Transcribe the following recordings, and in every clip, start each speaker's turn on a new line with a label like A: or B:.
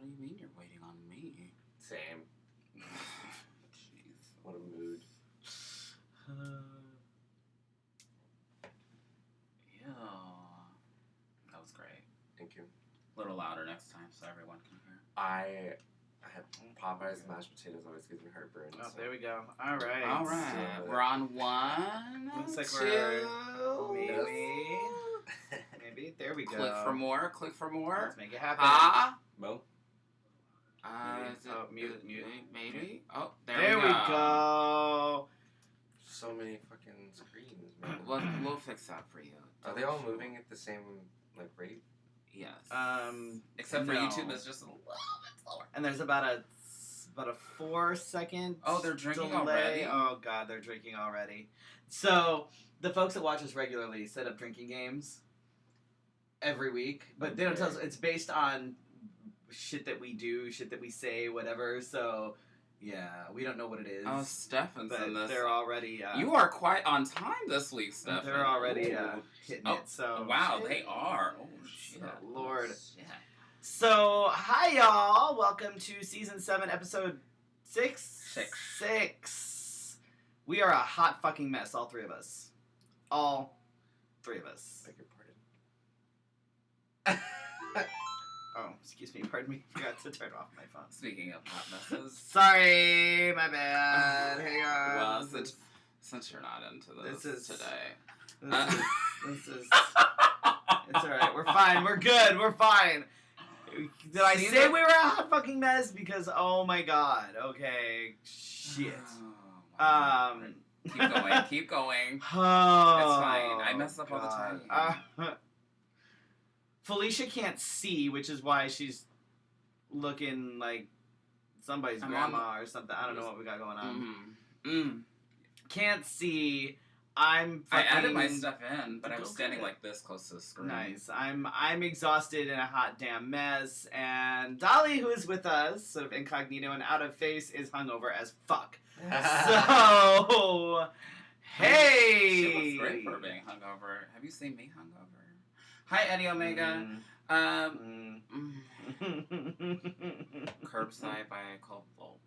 A: do you mean you're waiting on me?
B: Same.
A: Jeez.
B: What a mood.
A: Yeah. That was great.
B: Thank you.
A: A little louder next time so everyone can hear.
B: I have Popeye's mashed potatoes always gives me heartburn.
C: Oh,
B: so.
C: there we go. All right.
A: All right.
B: So-
A: We're on one.
C: Looks like
A: two.
C: Maybe. There we go.
A: Click for more. Click for more.
C: Let's make it happen.
A: Ah.
B: Mo?
A: Is it
C: mute.
A: maybe? Oh,
C: There we go.
B: So many fucking screens, man.
A: We'll fix that for you.
B: Are they all moving at the same rate?
A: Yes.
C: no.
A: Except for YouTube, it's just a little bit slower.
C: And there's about a 4-second
A: Oh, they're drinking
C: delay.
A: already?
C: Oh god, they're drinking already. So the folks that watch us regularly set up drinking games every week, but they don't tell us. It's based on shit that we do, shit that we say, whatever. So yeah, we don't know what it is.
A: Oh, Stefan's
C: but
A: in this.
C: they're already.
A: You are quite on time this week, Stefan.
C: They're already hitting
A: Oh,
C: it. So
A: wow, they are. Oh shit,
C: Lord.
A: Shit.
C: So hi y'all, welcome to season 7, episode 6. 6. We are a hot fucking mess, all three of us. All three of us.
B: Beg your pardon.
C: Oh, excuse me, pardon me. Forgot to turn off my phone.
A: Speaking of hot messes.
C: Sorry, my bad. Hang on.
A: Well, since you're not into this today.
C: This is it's alright. We're fine. We're good. We're fine. Did I say we were a hot fucking mess? Because, oh my god. Okay. Shit.
A: Keep going.
C: Oh,
A: It's fine. I mess up all the time.
C: Felicia can't see, which is why she's looking like somebody's grandma or something. I don't know what we got going on. Can't see. I
A: added my stuff in, but I was standing like this close to the screen.
C: Nice. I'm exhausted and a hot damn mess. And Dahli, who is with us, sort of incognito and out of face, is hungover as fuck. So, hey!
A: She looks great for being hungover. Have you seen me hungover? Hi, Eddie Omega. Curbside by Cold Bolt.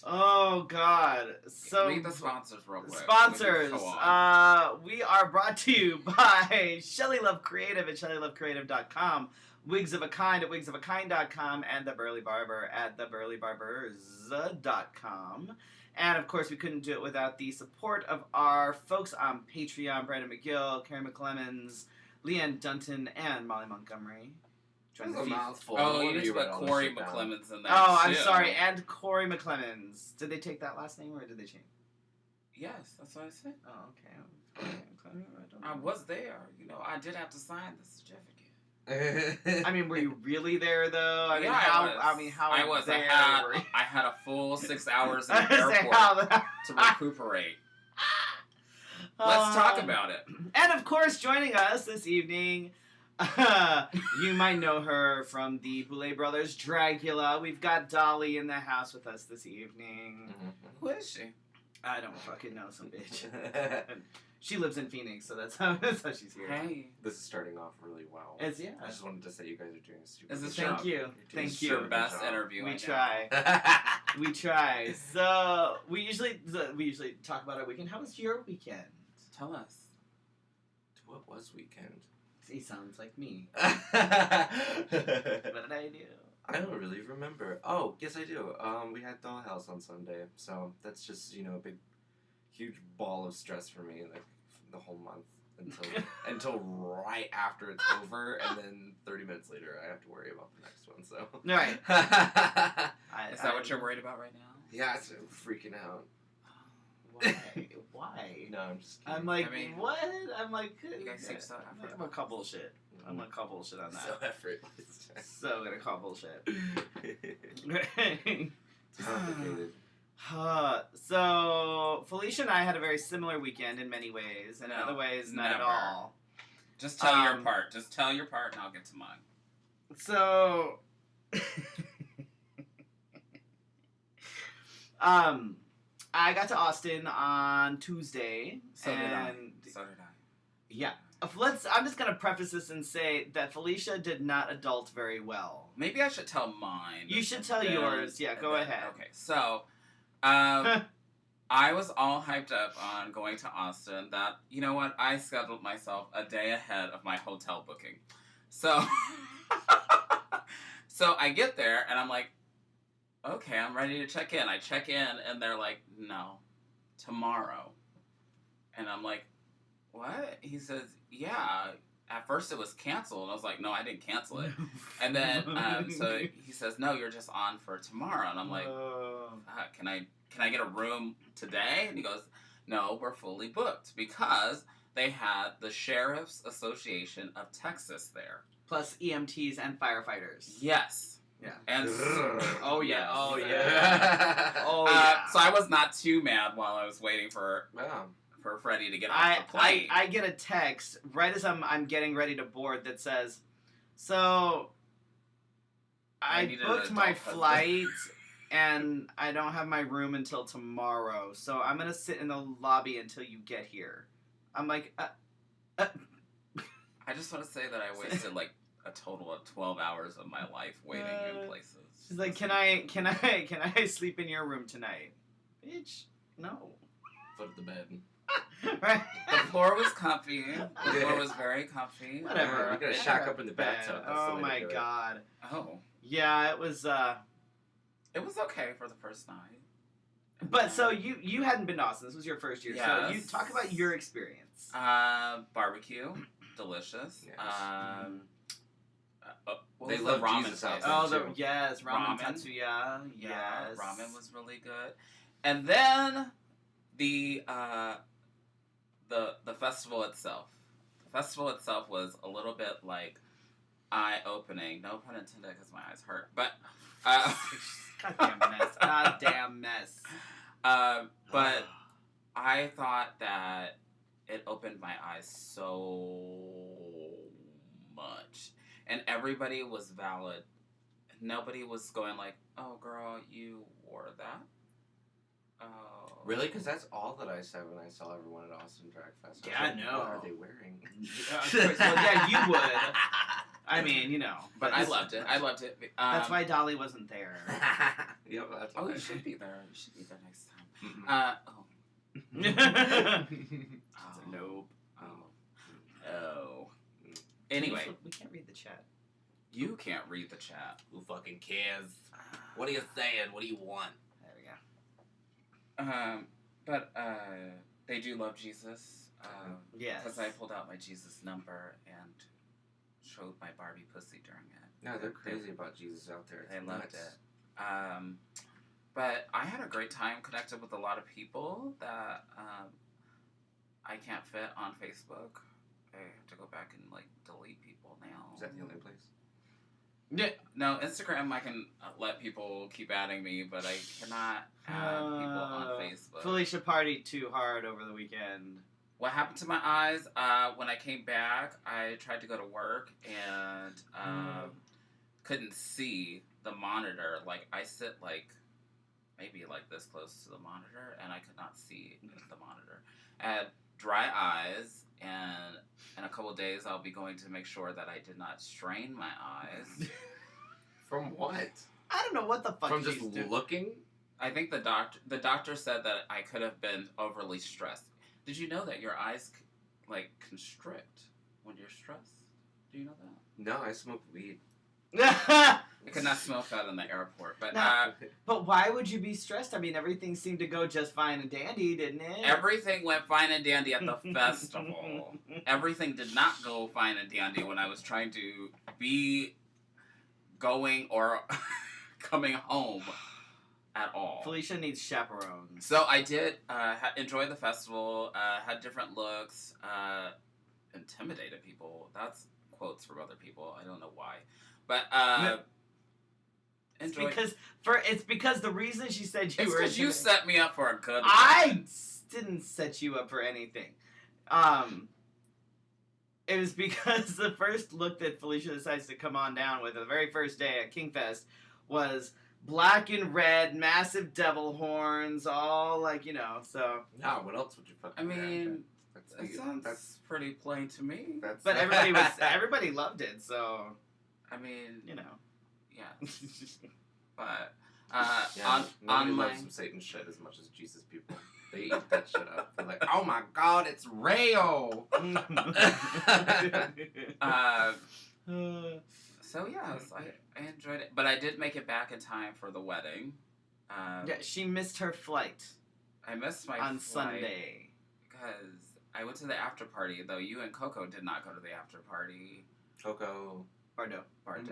C: Oh God! So
A: read the sponsors real quick.
C: Sponsors. We are brought to you by Shelly Love Creative at ShellyLoveCreative.com, Wigs of a Kind at WigsOfAkind.com, and The Burley Barber at TheBurleyBarbers.com. And of course, we couldn't do it without the support of our folks on Patreon: Brandon McGill, Karen McClemens, Leanne Dunton, and Molly Montgomery.
A: Oh, you need to put Corey McClemens in there.
C: Oh, I'm sorry, and Corey McClemens. Did they take that last name or did they change?
A: Yes, that's what I said.
C: Oh, okay.
A: I was there. You know, I did have to sign the certificate.
C: I mean, were you really there though? I mean,
A: yeah,
C: how?
A: I was.
C: There
A: I had a full 6 hours in the airport to recuperate. Let's talk about it.
C: And of course, joining us this evening, you might know her from the Boulet Brothers Dragula. We've got Dahli in the house with us this evening.
A: Who is she?
C: I don't fucking know, some bitch. She lives in Phoenix, so that's how she's here.
A: Hey.
B: This is starting off really well.
C: I
B: just wanted to say you guys are doing a super
A: good
B: job.
C: Thank you.
A: Thank you. Your best interview.
C: We try. We try. So we usually talk about our weekend. How was your weekend?
A: Tell us.
B: What was weekend?
C: He sounds like me. What did I do?
B: I don't really remember. Oh, yes I do. We had Dollhouse on Sunday, so that's just, a big, huge ball of stress for me, like, the whole month until right after it's over, and then 30 minutes later I have to worry about the next one, so.
C: Right.
A: Is that what you're worried about right now?
B: Yeah, I'm freaking out.
C: Why?
B: No, I'm just kidding.
C: I'm like, what? I'm like,
A: you guys seem so effortless.
C: I'm gonna call bullshit. I'm gonna call bullshit on that.
B: So effortless.
C: So gonna call bullshit.
B: Complicated.
C: So Felicia and I had a very similar weekend in many ways, and in other ways, not at all.
A: Just tell your part. Just tell your part, and I'll get to mine.
C: So, I got to Austin on Tuesday.
A: So did I.
C: Yeah. I'm just gonna preface this and say that Felicia did not adult very well.
A: Maybe I should tell mine.
C: You should tell yours. Yeah, go ahead.
A: Okay, so, I was all hyped up on going to Austin. That, you know what? I scheduled myself a day ahead of my hotel booking. So, so I get there and I'm like, okay, I'm ready to check in. I check in and they're like, no, tomorrow. And I'm like, what? He says, yeah. At first it was canceled. I was like, no, I didn't cancel it. And then, so he says, no, you're just on for tomorrow. And I'm like, can I get a room today? And he goes, no, we're fully booked because they had the Sheriff's Association of Texas there.
C: Plus EMTs and firefighters.
A: Yes.
C: Yeah.
A: And
C: oh yeah.
A: Yes.
C: Oh yeah. Oh yeah.
A: So I was not too mad while I was waiting for Freddy to get off the plane.
C: I get a text right as I'm getting ready to board that says, so I booked my flight and I don't have my room until tomorrow, so I'm gonna sit in the lobby until you get here. I'm like,
A: I just want to say that I wasted like a total of 12 hours of my life waiting in places.
C: She's like, can I sleep in your room tonight? Bitch, no.
B: Foot of the bed.
C: Right.
A: The floor was comfy. The floor was very comfy.
C: Whatever.
B: You gotta shack up in the bathtub.
C: Oh my god.
A: Oh.
C: Yeah, it was
A: It was okay for the first night.
C: But so you hadn't been to Austin. This was your first year.
A: Yes.
C: So you talk about your experience.
A: Barbecue, delicious.
B: Yes.
A: They
B: love
A: ramen
B: Jesus
A: place?
B: out
C: Oh,
B: there, too.
C: yes, ramen
A: Ramen.
C: Tatsuya.
A: Yeah,
C: Yes.
A: ramen was really good. And then the festival itself. The festival itself was a little bit like eye-opening. No pun intended, because my eyes hurt. But
C: Goddamn mess.
A: but I thought that it opened my eyes so much, and everybody was valid. Nobody was going like, "Oh, girl, you wore that." Oh,
B: Really? Because that's all that I said when I saw everyone at Austin Drag Fest.
C: Yeah, I know.
B: What are they wearing?
C: Well, yeah, you would. I mean, you know.
A: but I loved it. I loved it.
C: That's why Dahli wasn't there.
B: Yep, that's
A: Oh,
B: why.
A: you should be there. You should be there next time.
C: Nope.
A: Oh. Anyway,
C: We can't read the chat.
A: you can't read the chat.
B: Who fucking cares? What are you saying? What do you want?
C: There we go.
A: But they do love Jesus.
C: Yes.
A: Because I pulled out my Jesus number and showed my Barbie pussy during it.
B: No, they're crazy about Jesus out there.
A: They
B: It's
A: loved
B: nuts.
A: it. But I had a great time connected with a lot of people that I can't fit on Facebook. I have to go back and like delete people now.
B: Is that the only place?
A: Yeah, no, Instagram I can let people keep adding me, but I cannot add people on Facebook.
C: Felicia partied too hard over the weekend.
A: What happened to my eyes? When I came back, I tried to go to work and couldn't see the monitor. Like I sit like maybe like this close to the monitor, and I could not see the monitor. I had dry eyes, and in a couple of days, I'll be going to make sure that I did not strain my eyes.
B: From what?
C: I don't know what the fuck
B: From
C: she's
B: just
C: doing.
B: looking?
A: I think the doctor said that I could have been overly stressed. Did you know that your eyes like constrict when you're stressed? Do you know that?
B: No, I smoke weed.
A: I could not smoke that in the airport, but
C: But why would you be stressed? I mean, everything seemed to go just fine and dandy, didn't it?
A: everything went fine and dandy at the festival. Everything did not go fine and dandy when I was trying to be going or coming home at all.
C: Felicia needs chaperones.
A: So I did enjoy the festival, had different looks, intimidated people. That's quotes from other people. I don't know why. But enjoy.
C: It's because the reason she said you
A: It's
C: were
A: because you set me up for a good
C: I
A: one.
C: didn't set you up for anything. It was because the first look that Felicia decides to come on down with the very first day at Kingfest was black and red, massive devil horns, all like, you know, so.
B: No, what else would you fucking
A: I mean,
B: wear?
A: That sounds pretty plain to me.
C: But everybody loved it, so
A: I mean,
C: you know.
A: Yeah. But
B: nobody
A: on
B: loves some Satan shit as much as Jesus people. They eat that shit up. They're like, oh my god, it's real.
A: So yes, I enjoyed it, but I did make it back in time for the wedding.
C: Yeah, she missed her flight
A: I missed my
C: on
A: flight
C: Sunday.
A: because I went to the after party. Though you and Coco did not go to the after party.
B: Coco.
C: Bardo.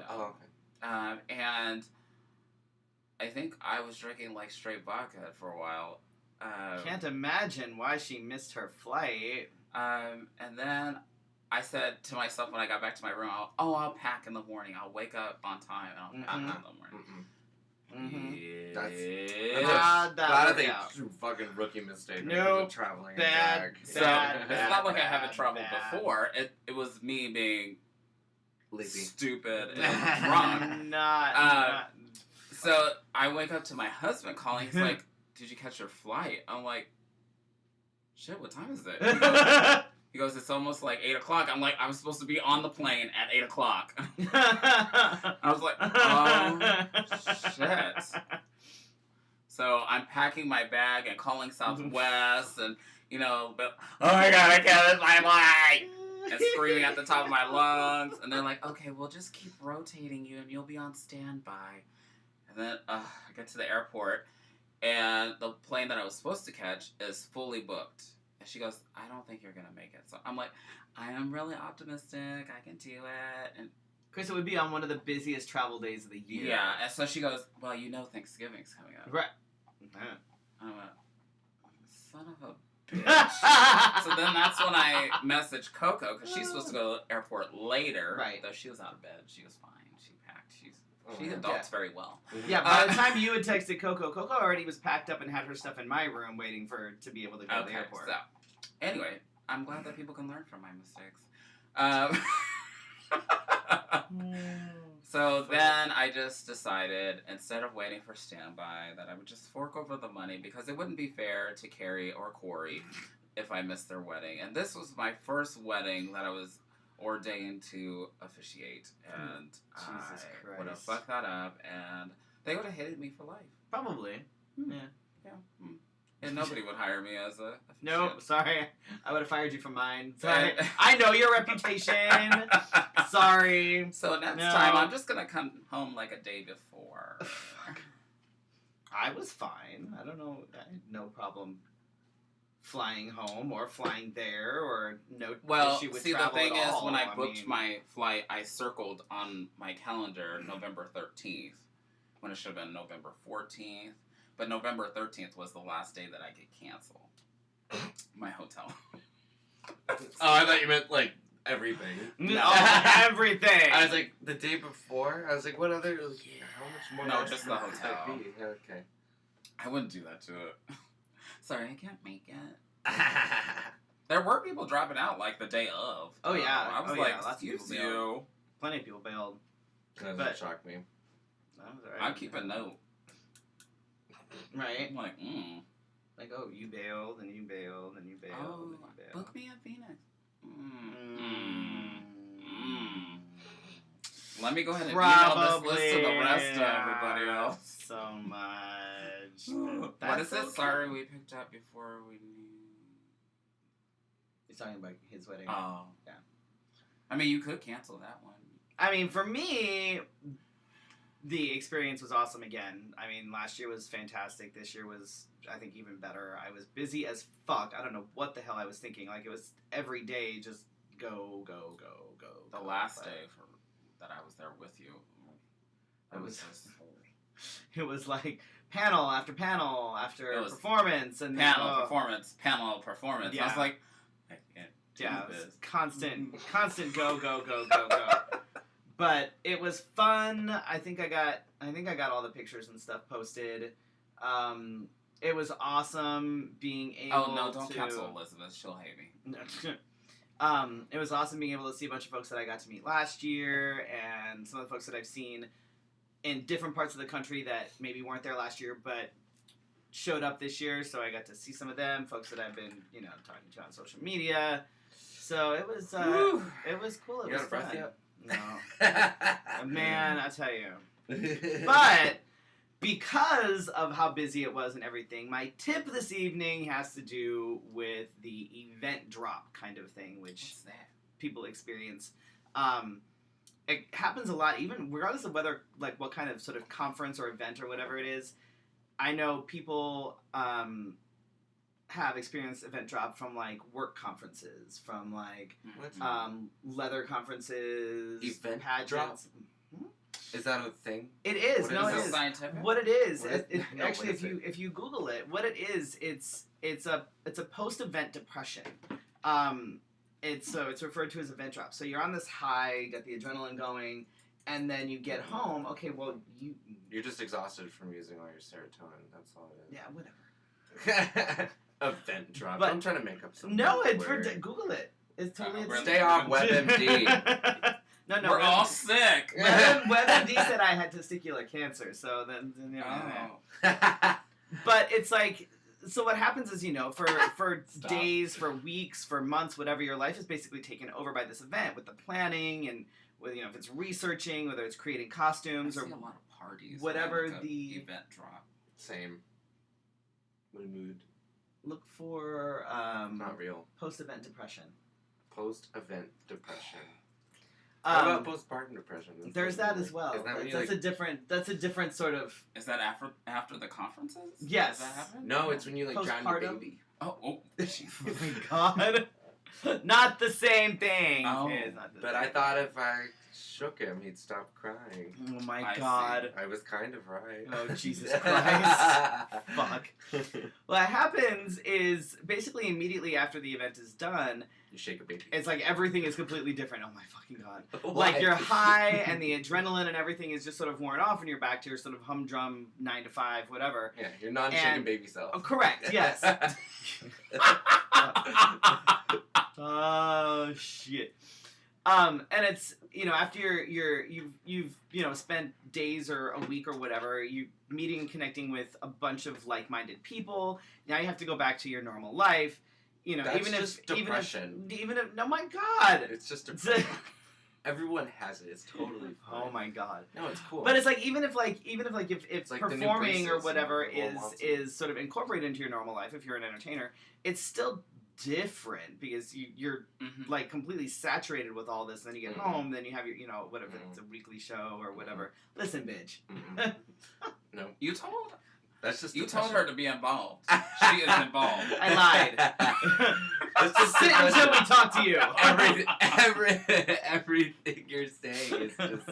B: Oh, okay.
A: And I think I was drinking like straight vodka for a while.
C: Can't imagine why she missed her flight.
A: And then I said to myself when I got back to my room, I'll pack in the morning. I'll wake up on time and I'll pack in the morning.
C: Mm-hmm.
B: That's
C: that
B: a fucking rookie mistake.
C: Nope.
B: Traveling
C: Bad.
A: So
C: Bad,
A: it's not like I
C: bad,
A: haven't traveled
C: bad.
A: before. It was me being
B: lazy,
A: stupid, and drunk.
C: Not.
A: So I wake up to my husband calling. He's like, "Did you catch your flight?" I'm like, "Shit, what time is it?" He goes, "It's almost like 8 o'clock." I'm like, "I'm supposed to be on the plane at 8 o'clock." I was like, "Oh shit." So I'm packing my bag and calling Southwest, and but oh my god, I can't miss my flight, and screaming at the top of my lungs. And they're like, "Okay, we'll just keep rotating you, and you'll be on standby." And then I get to the airport, and the plane that I was supposed to catch is fully booked. And she goes, "I don't think you're going to make it." So I'm like, "I am really optimistic. I can do it." And
C: Chris, it would be on one of the busiest travel days of the year.
A: yeah, and so she goes, "Well, Thanksgiving's coming up."
C: Right.
A: I went, "Son of a bitch." So then that's when I messaged Coco, because she's supposed to go to the airport later.
C: Right.
A: Though she was out of bed. She was fine. She packed. She adults very well.
C: Yeah, by the time you had texted Coco already was packed up and had her stuff in my room waiting for her to be able to go to the airport.
A: So, anyway, I'm glad that people can learn from my mistakes. So then I just decided, instead of waiting for standby, that I would just fork over the money, because it wouldn't be fair to Carrie or Corey if I missed their wedding. And this was my first wedding that I was ordained to officiate, and
C: Jesus
A: I would have
C: Christ.
A: fucked that up, and they would have hated me for life.
C: Probably. Yeah.
A: And nobody would hire me as a officiant.
C: Nope, sorry. I would have fired you from mine. Sorry. I know your reputation. Sorry.
A: So next time, I'm just gonna come home like a day before.
C: I was fine. I don't know. I had no problem flying home or flying there, or no issue with
A: see, the
C: travel
A: thing
C: at
A: is,
C: all.
A: when I booked my flight, I circled on my calendar November 13th, when it should have been November 14th. But November 13th was the last day that I could cancel my hotel.
B: Oh, I thought you meant, like, everything.
C: No, everything.
B: I was like, the day before? I was like, what other... How much more...
A: No, just the hotel.
B: Would that be? Okay.
A: I wouldn't do that to it. Sorry, I can't make it. There were people dropping out, like, the day of.
C: Oh, yeah.
A: I was
C: Oh,
A: like,
C: yeah. Lots of people
A: excuse
C: bailed.
A: you.
C: Plenty of people bailed.
B: That
C: But-
B: doesn't shock me.
C: That was alright.
A: I'll keep a note.
C: Right?
A: I'm like,
C: Like, oh, you bailed, and you bailed, and you bailed,
A: oh,
C: and you bailed.
A: book me at Phoenix. Let me go ahead and email this list to the rest of everybody else.
C: So much.
A: What is
C: That's
A: it?
C: okay.
A: Sorry, we picked up before we knew.
C: He's talking about his wedding.
A: Oh.
C: Yeah.
A: I mean, you could cancel that one.
C: I mean, for me, the experience was awesome again. I mean, last year was fantastic. This year was, I think, even better. I was busy as fuck. I don't know what the hell I was thinking. Like, it was every day just go, go, go, go.
A: The
C: go.
A: last
C: But
A: day that I was there with you.
C: It was
A: just
C: it was like panel after
A: It was
C: performance and
A: panel
C: then,
A: performance. I was
C: Yeah.
A: like, I can't do
C: Yeah, it was
A: this.
C: constant go, go, go, go, go. But it was fun. I think I got all the pictures and stuff posted. It was awesome being able to...
A: Oh, no, don't cancel Elizabeth. She'll hate me.
C: It was awesome being able to see a bunch of folks that I got to meet last year, and some of the folks that I've seen in different parts of the country that maybe weren't there last year, but showed up this year, so I got to see some of them, folks that I've been, talking to on social media. So it was cool. It
B: You
C: was
B: out of breath
C: fun.
B: yet?
C: No, man, I tell you. But because of how busy it was and everything, my tip this evening has to do with the event drop kind of thing, which
A: What's that?
C: people experience. It happens a lot, even regardless of whether, like, what kind of sort of conference or event or whatever it is. I know people have experienced event drop from, like, work conferences, from, like, leather conferences,
B: Event
C: pageants.
B: drop? Is that a thing?
C: It is.
B: What
C: No,
B: is
C: it
B: it?
C: is.
A: Scientific?
C: What it is,
B: What is- no,
C: actually,
B: what is
C: if you Google it, what it is, it's a post-event depression. It's referred to as event drop. So you're on this high, you got the adrenaline going, and then you get home. Okay, well
B: You're just exhausted from using all your serotonin. That's all it is.
C: yeah, whatever.
B: Event drop.
C: But-
B: I'm trying to make up some.
C: No,
B: word.
C: Google it. It's totally.
A: Really?
B: Stay off WebMD.
C: No.
A: We're all sick.
C: WebMD said I had testicular cancer, so then
A: Oh.
C: But it's like, so what happens is, for
A: Stop.
C: days, for weeks, for months, whatever, your life is basically taken over by this event with the planning and with, if it's researching, whether it's creating
A: I
C: costumes
A: see
C: or
A: a lot of parties.
C: whatever
A: when I look up
C: the-
A: event drop.
B: Same. What a mood.
C: look for
B: Not real.
C: post-event depression.
B: Post-event depression. What about postpartum depression? That's
C: There's
B: like-
C: that as well.
B: Isn't that when you,
C: That's
B: like,
C: a different sort of.
A: Is that after the conferences?
C: Yes.
A: Does that happen?
B: No, it's when you like drown your
C: Postpartum?
B: baby.
A: Oh, jeez.
C: Oh my god. Not the same thing.
A: Oh,
C: It's not the
B: But
C: same
B: I thought if I shook him, he'd stop crying.
C: thing. Oh my
A: I see.
C: god.
B: I was kind of right.
C: Oh, Jesus Christ. Fuck. What happens is basically immediately after the event is done,
B: You shake a baby.
C: it's like everything is completely different. Oh my fucking god.
B: Why?
C: Like you're high and the adrenaline and everything is just sort of worn off and you're back to your sort of humdrum 9 to 5, whatever.
B: Yeah, you're non-shaking
C: And-
B: baby self.
C: Oh, correct, yes. Oh shit. And it's after you've spent days or a week or whatever, you meeting and connecting with a bunch of like-minded people. Now you have to go back to your normal life.
B: That's
C: even
B: just
C: if
B: depression.
C: even if oh my god.
B: It's just depression. Everyone has it. It's totally fine.
C: Oh my god.
B: No, it's cool.
C: But it's like even if if
B: like the new
C: performing or
B: braces
C: whatever
B: and the whole
C: is sort of incorporated into your normal life, if you're an entertainer, it's still different because you're
A: Mhm.
C: like completely saturated with all this. Then you get
B: Mhm.
C: home, then you have your whatever
B: Mhm.
C: it's a weekly show or whatever. Listen, bitch.
B: Mhm. No,
A: You told
B: that's just
A: you
B: depression.
A: told her to be involved. She is involved.
C: I lied.
B: That's just
C: Sit
B: depression.
C: until we talk to you.
B: Everything you're saying is just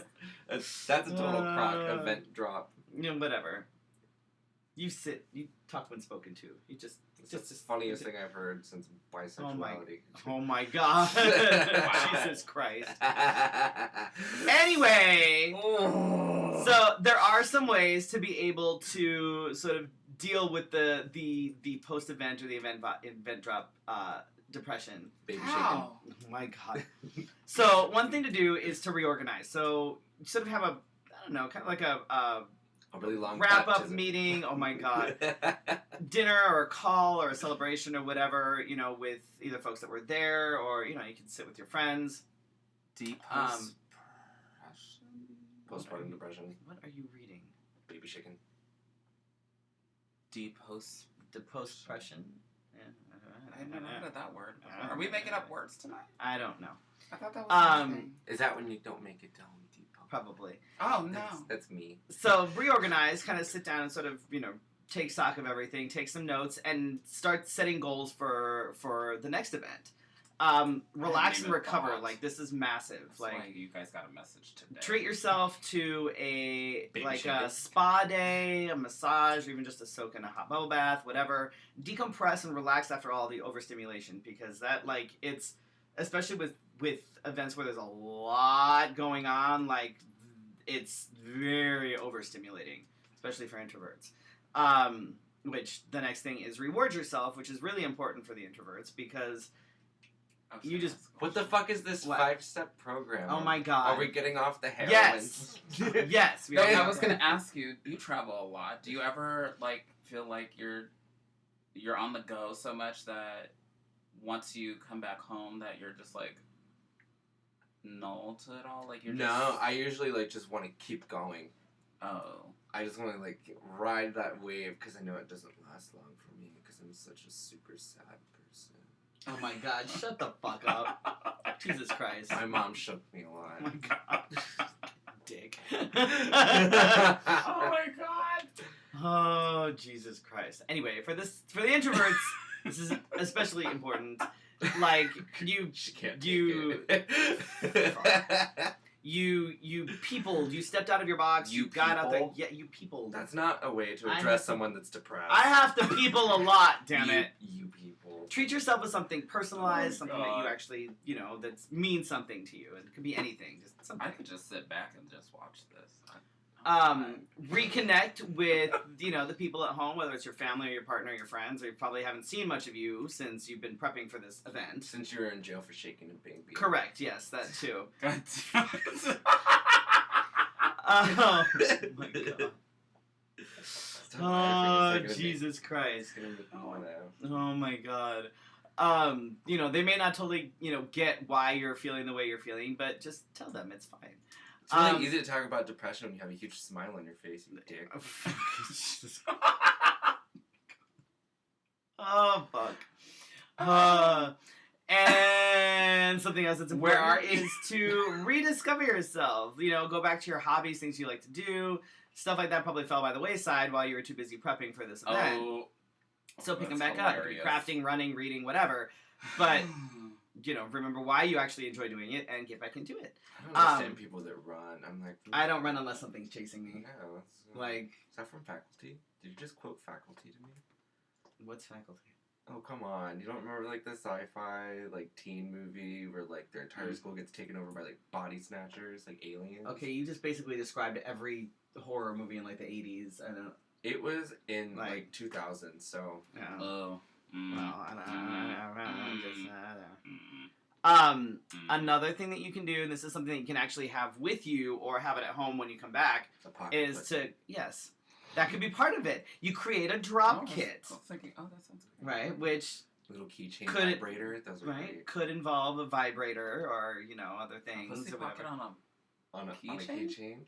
B: that's a total crock event drop.
C: Whatever. You talk when spoken to. You just
B: It's just the funniest thing I've heard since bisexuality.
C: Oh my god.
A: Wow.
C: Jesus Christ. Anyway, so there are some ways to be able to sort of deal with the post event or the event drop depression.
B: Baby
A: How?
C: Oh my god. So one thing to do is to reorganize. So sort of have a kind of like a
B: a really long
C: wrap up
B: baptism.
C: meeting. Oh my god. Dinner or a call or a celebration or whatever, with either folks that were there or, you can sit with your friends.
A: Deep
B: Postpartum depression.
C: What are you reading?
B: Baby shaking.
C: The post-depression? Yeah,
A: I've never heard of that word. Are we making up words tonight?
C: I don't know.
A: I thought that was a thing.
B: Is that when you don't make it down deep?
C: Probably.
A: Oh no.
B: That's me.
C: So reorganize, kind of sit down and sort of, take stock of everything, take some notes, and start setting goals for the next event. Relax and
A: even
C: recover.
A: thought.
C: Like, this is massive.
A: That's
C: Like,
A: why you guys got a message today.
C: treat yourself to a
B: Baby
C: a
B: shaking.
C: spa day, a massage, or even just a soak in a hot bubble bath, whatever. Decompress and relax after all the overstimulation, because that it's especially with events where there's a lot going on, it's very overstimulating, especially for introverts. Which the next thing is reward yourself, which is really important for the introverts because
A: Okay,
C: you just-
A: that's
B: What the fuck is this
C: What?
B: 5-step program?
C: oh my god.
B: Are we getting off the heroin?
C: Yes. Yes, we
A: No,
C: are.
A: I was gonna ask you. You travel a lot. Do you ever feel like you're on the go so much that once you come back home that you're just like null to it all? Like you're just...
B: No, I usually like just want to keep going.
A: Oh.
B: I just want to like ride that wave because I know it doesn't last long for me because I'm such a super sad person.
C: Oh my god, shut the fuck up. Jesus Christ.
B: My mom shook me a lot.
C: Oh my god. Dick.
A: Oh my god.
C: Oh, Jesus Christ. Anyway, for the introverts, this is especially important. Like,
B: She can't
C: you peopled, you stepped out of your box, you got out there, you peopled.
B: That's not a way to address someone that's depressed.
C: I have to people a lot, damn it.
B: You people.
C: Treat yourself as something personalized, something that you actually, that means something to you. It could be anything, just something.
A: I could just sit back and just watch this.
C: Reconnect with, the people at home, whether it's your family or your partner or your friends, or you probably haven't seen much of you since you've been prepping for this event.
B: Since you were in jail for shaking and baby.
C: Correct, yes, that too.
A: God damn it.
C: Oh my god. Oh,
B: Jesus
C: Jesus Christ.
B: Oh
C: my god. They may not totally, get why you're feeling the way you're feeling, but just tell them it's fine.
B: It's really easy to talk about depression when you have a huge smile on your face, you dick.
C: Oh, fuck. And something else that's important is to rediscover yourself. Go back to your hobbies, things you like to do. Stuff like that probably fell by the wayside while you were too busy prepping for this event. So pick them back up. Crafting, running, reading, whatever. But... remember why you actually enjoy doing it and get back into it.
B: I don't understand people that run. I'm like...
C: I don't run unless something's chasing me.
B: No,
C: like...
B: Is that from Faculty? Did you just quote Faculty to me?
C: What's Faculty?
B: Oh, come on. You don't remember, like, the sci-fi, like, teen movie where, like, their entire school gets taken over by, like, body snatchers, like aliens?
C: Okay, you just basically described every horror movie in, like, the 80s. I don't...
B: It was in, like 2000, so...
C: Yeah.
A: Oh.
C: Well, another thing that you can do, and this is something that you can actually have with you or have it at home when you come back, is to, yes, that could be part of it. You create a drop kit.
A: I was thinking, that sounds good.
C: Right, which...
B: Little keychain vibrator. Those are
C: great. Could involve a vibrator or, other things.
A: Let's pocket
B: on a keychain?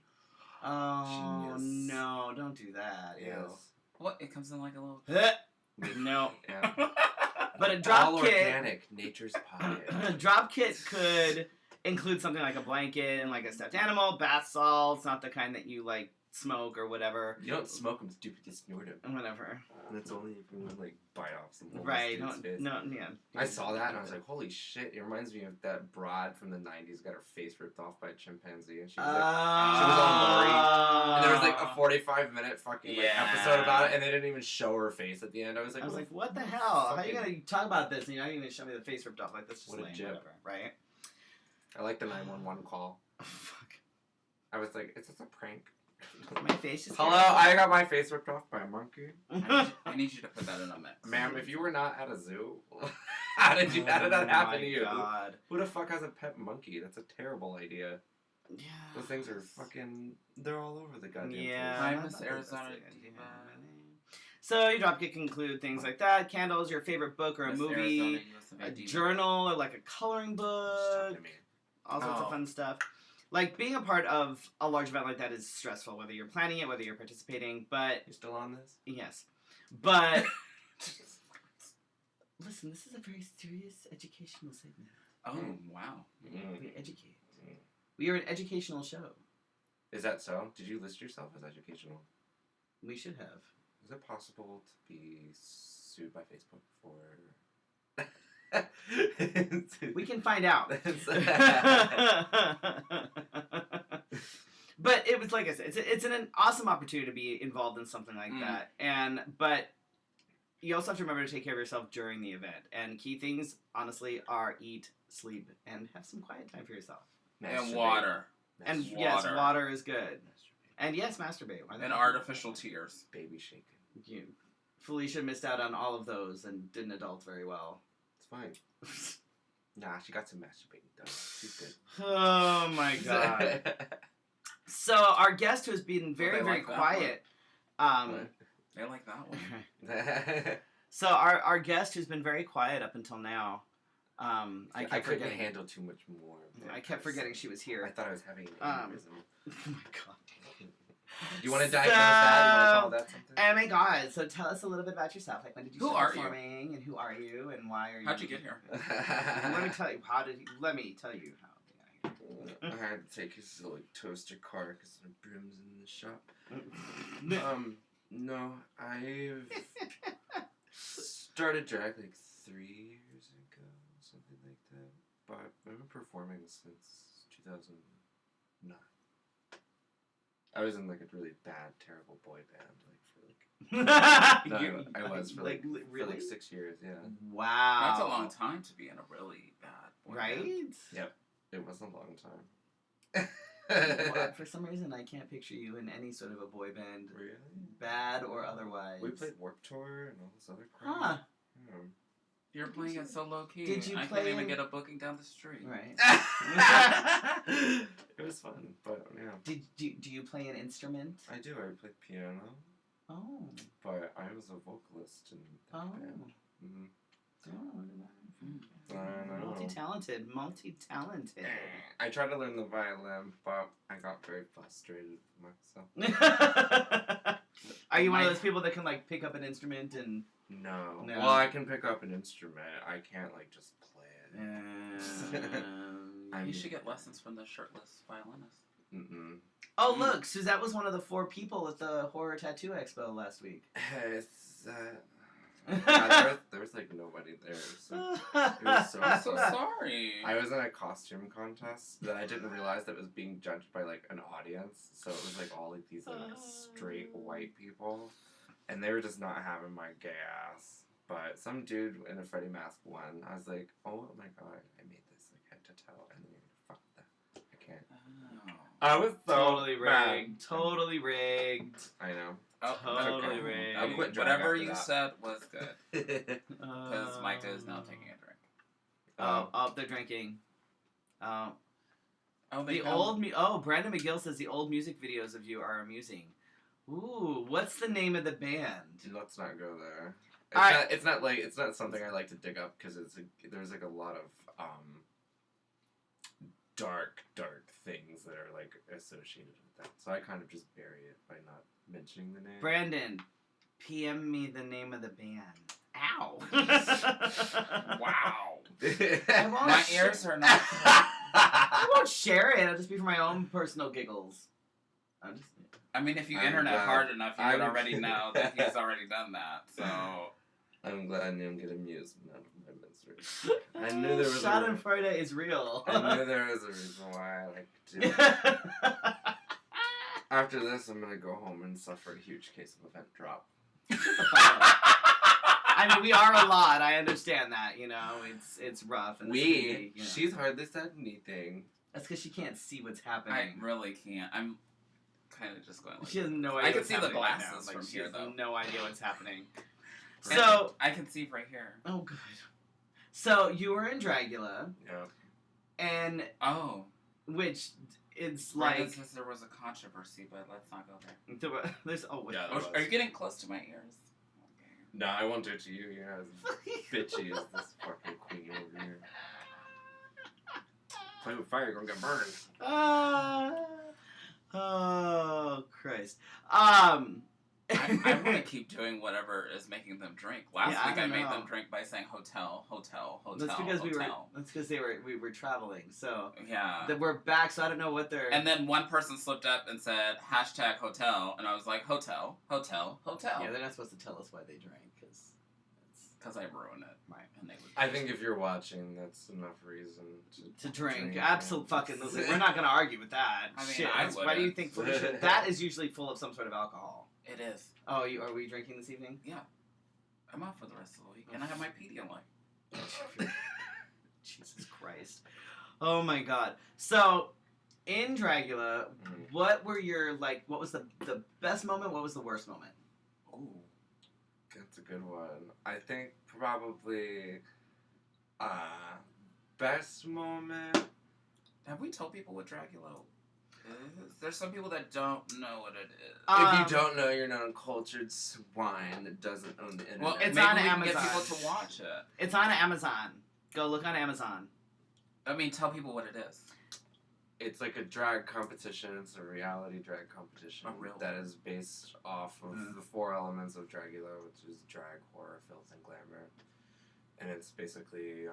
C: Oh,
B: genius.
C: No, don't do that.
B: Yes.
A: What? It comes in like a little...
C: No.
B: Yeah.
C: But a drop
B: all
C: kit...
B: organic, nature's pocket.
C: A drop kit could include something like a blanket and like a stuffed animal, bath salts, not the kind that you like smoke or whatever.
B: You don't smoke them, stupid, you snort them.
C: Whatever.
B: And that's only if you like bite off some
C: right,
B: face.
C: No, yeah.
B: I saw that and I was like, holy shit, it reminds me of that broad from the 90s got her face ripped off by a chimpanzee and she was like, she was on Maury. And there was like a 45-minute fucking episode about it and they didn't even show her face at the end. I was like,
C: what the hell? How are you gonna talk about this and you're not even gonna show me the face ripped off? Like, that's just lame, whatever, right?
B: I like the 911 call.
C: Oh, fuck.
B: I was like, is this a prank?
C: My face is...
B: Hello, I got my face ripped off by a monkey.
A: I need you to put that in a mix.
B: Ma'am, if you were not at a zoo, how did that happen to you?
C: God.
B: Who the fuck has a pet monkey? That's a terrible idea.
C: Yeah.
B: Those things are fucking... They're all over the goddamn place.
A: Hi, Miss Arizona Diva.
C: So your drop kit can include things like that, candles, your favorite book or a movie, a journal, or like a coloring book, all sorts of fun stuff. Like, being a part of a large event like that is stressful, whether you're planning it, whether you're participating, but...
B: You're still on this?
C: Yes. But... Listen, this is a very serious educational segment.
A: Oh, wow.
C: We educate. We are an educational show.
B: Is that so? Did you list yourself as educational?
C: We should have.
B: Is it possible to be sued by Facebook for...
C: We can find out. But it was, like I said, it's an awesome opportunity to be involved in something like that. But you also have to remember to take care of yourself during the event. And key things, honestly, are eat, sleep, and have some quiet time for yourself.
A: And water.
C: And yes, water is good. And yes, masturbate.
A: And artificial tears.
B: Baby shaking.
C: Felicia missed out on all of those and didn't adult very well.
B: It's fine. Nah, she got some masturbating done. She's good.
C: Oh my god. So our guest who has been very, very quiet,
A: They like that one.
C: So our guest who's been very quiet up until now, I
B: couldn't
C: forgetting.
B: handle too much more.
C: I kept forgetting she was here.
B: I thought I was having an aneurysm.
C: Oh my god.
B: You want to diagnose that? You want to call that something?
C: Oh my god. So tell us a little bit about yourself. Like, when did you start
A: you?
C: performing, and who are you, and why are you?
A: How'd you get here?
C: Let me tell you how they got here.
B: I had to take his like toaster car because there are brooms in the shop. No, I've started drag like 3 years ago, something like that. But I've been performing since 2009. I was in like a really bad, terrible boy band, I was for like,
C: really?
B: for like 6 years. Yeah.
C: Wow.
A: That's a long time to be in a really bad boy
C: right?
A: band.
B: Yep. It was a long time.
C: Well, for some reason, I can't picture you in any sort of a boy band,
B: Really?
C: bad or otherwise.
B: We played Warped Tour and all this other crap.
C: Huh.
B: Yeah.
A: You're playing it so low key.
C: Did you
A: I
C: play
A: can't even
C: in-
A: get a booking down the street.
C: Right.
B: It was fun, but yeah.
C: Do you play an instrument?
B: I do. I play piano,
C: Oh.
B: but I was a vocalist in that
C: Oh.
B: band. Mm-hmm.
C: Multi-talented.
B: I tried to learn the violin, but I got very frustrated with myself.
C: Are you one of those people that can like pick up an instrument and?
B: No.
C: No.
B: Well, I can pick up an instrument. I can't like just play it.
A: You should get lessons from the shirtless violinist.
B: Mm-mm.
C: Oh look, Suzette was one of the 4 people at the Horror Tattoo Expo last week.
B: There was like nobody there. So it was so
A: I'm so
B: fun.
A: sorry.
B: I was in a costume contest that I didn't realize that was being judged by like an audience. So it was like all like these like straight white people, and they were just not having my gay ass. But some dude in a Freddy mask won. I was like, oh my god, I made this like head to toe, and then fuck that. I can't.
A: Oh.
B: I was so
C: Totally
B: bad.
C: rigged. Totally rigged.
B: I know.
A: Oh,
C: Totally
A: okay.
C: rigged.
B: I'll quit drag
A: Whatever
B: after
A: you
B: that.
A: said was good. Because Micah is now taking a drink.
C: Oh, they're drinking.
A: Oh, they
C: The old Brandon McGill says the old music videos of you are amusing. Ooh, what's the name of the band?
B: Let's not go there.
C: Alright.
B: It's not something I like to dig up because there's like a lot of dark things that are like associated with that. So I kind of just bury it by not mentioning the name.
C: Brandon, PM me the name of the band. Ow.
A: Wow.
C: I won't
A: My
C: sh-
A: ears are not.
C: I won't share it. It'll just be for my own personal giggles. I'm just.
A: I mean, if you
B: I'm
A: internet
B: glad-
A: hard enough, you would
B: I'm-
A: already know that he's already done that. So.
B: I'm glad I didn't get amusement out of my misery. I knew there was
C: Schadenfreude is real.
B: I knew there was a reason why I like to do it. After this, I'm gonna go home and suffer a huge case of event drop.
C: I mean, we are a lot. I understand that. You know, it's rough. And you know.
B: She's hardly said anything.
C: That's because she can't see what's happening.
A: I really can't. I'm kind of just going like.
C: She has no idea.
A: I can
C: what's
A: see the
C: happening right now.
A: glasses
C: Like,
A: from
C: she
A: here,
C: has
A: though.
C: no idea what's happening.
A: And
C: So,
A: I can see right here.
C: oh good. So you were in Dragula,
B: Yeah.
C: and
A: Oh.
C: which it's
A: Brandon
C: like
A: says there was a controversy, but let's not go there.
C: there's wait.
B: Yeah.
A: Oh, are you getting close to my ears? Okay.
B: No, I won't do it to you. You're as bitchy as this fucking queen over here. Play with fire, you're gonna get burned.
C: Oh Christ.
A: I want to keep doing whatever is making them drink. Last
C: Yeah, I
A: week I
C: don't
A: made
C: know.
A: them drink by saying hotel, hotel, hotel,
C: That's because
A: hotel.
C: we were traveling. So
A: Yeah.
C: that we're back. So I don't know what they're.
A: And then one person slipped up and said hashtag hotel, and I was like hotel, hotel, hotel.
C: yeah, they're not supposed to tell us why they drank
A: Because I ruined it.
C: Right.
A: And they would.
B: I think if you're watching, that's enough reason to
C: drink.
B: yeah.
C: Absolutely, fucking. We're not gonna argue with that.
A: I mean,
C: Shit.
A: I
C: Why do you
A: wouldn't.
C: think Felicia? That is usually full of some sort of alcohol.
A: It is.
C: Oh, are we drinking this evening?
A: I'm off for the rest of the week, and I have my Pedialyte.
C: Jesus Christ. Oh my God. So, in Dragula, what were your what was the best moment? What was the worst moment?
A: Ooh.
B: That's a good one. I think probably best moment.
A: Have we told people what Dragula is. There's some people that don't know what it is.
B: If you don't know, you're not a cultured swine that doesn't own the internet.
A: Well,
C: It's
A: maybe
C: on
A: we can
C: Amazon.
A: get people to watch it.
C: It's on Amazon. Go look on Amazon.
A: I mean, tell people what it is.
B: It's like a drag competition. It's a reality drag competition
A: Oh, really?
B: that is based off of the 4 elements of Dragula, which is drag, horror, filth, and glamour. And it's basically,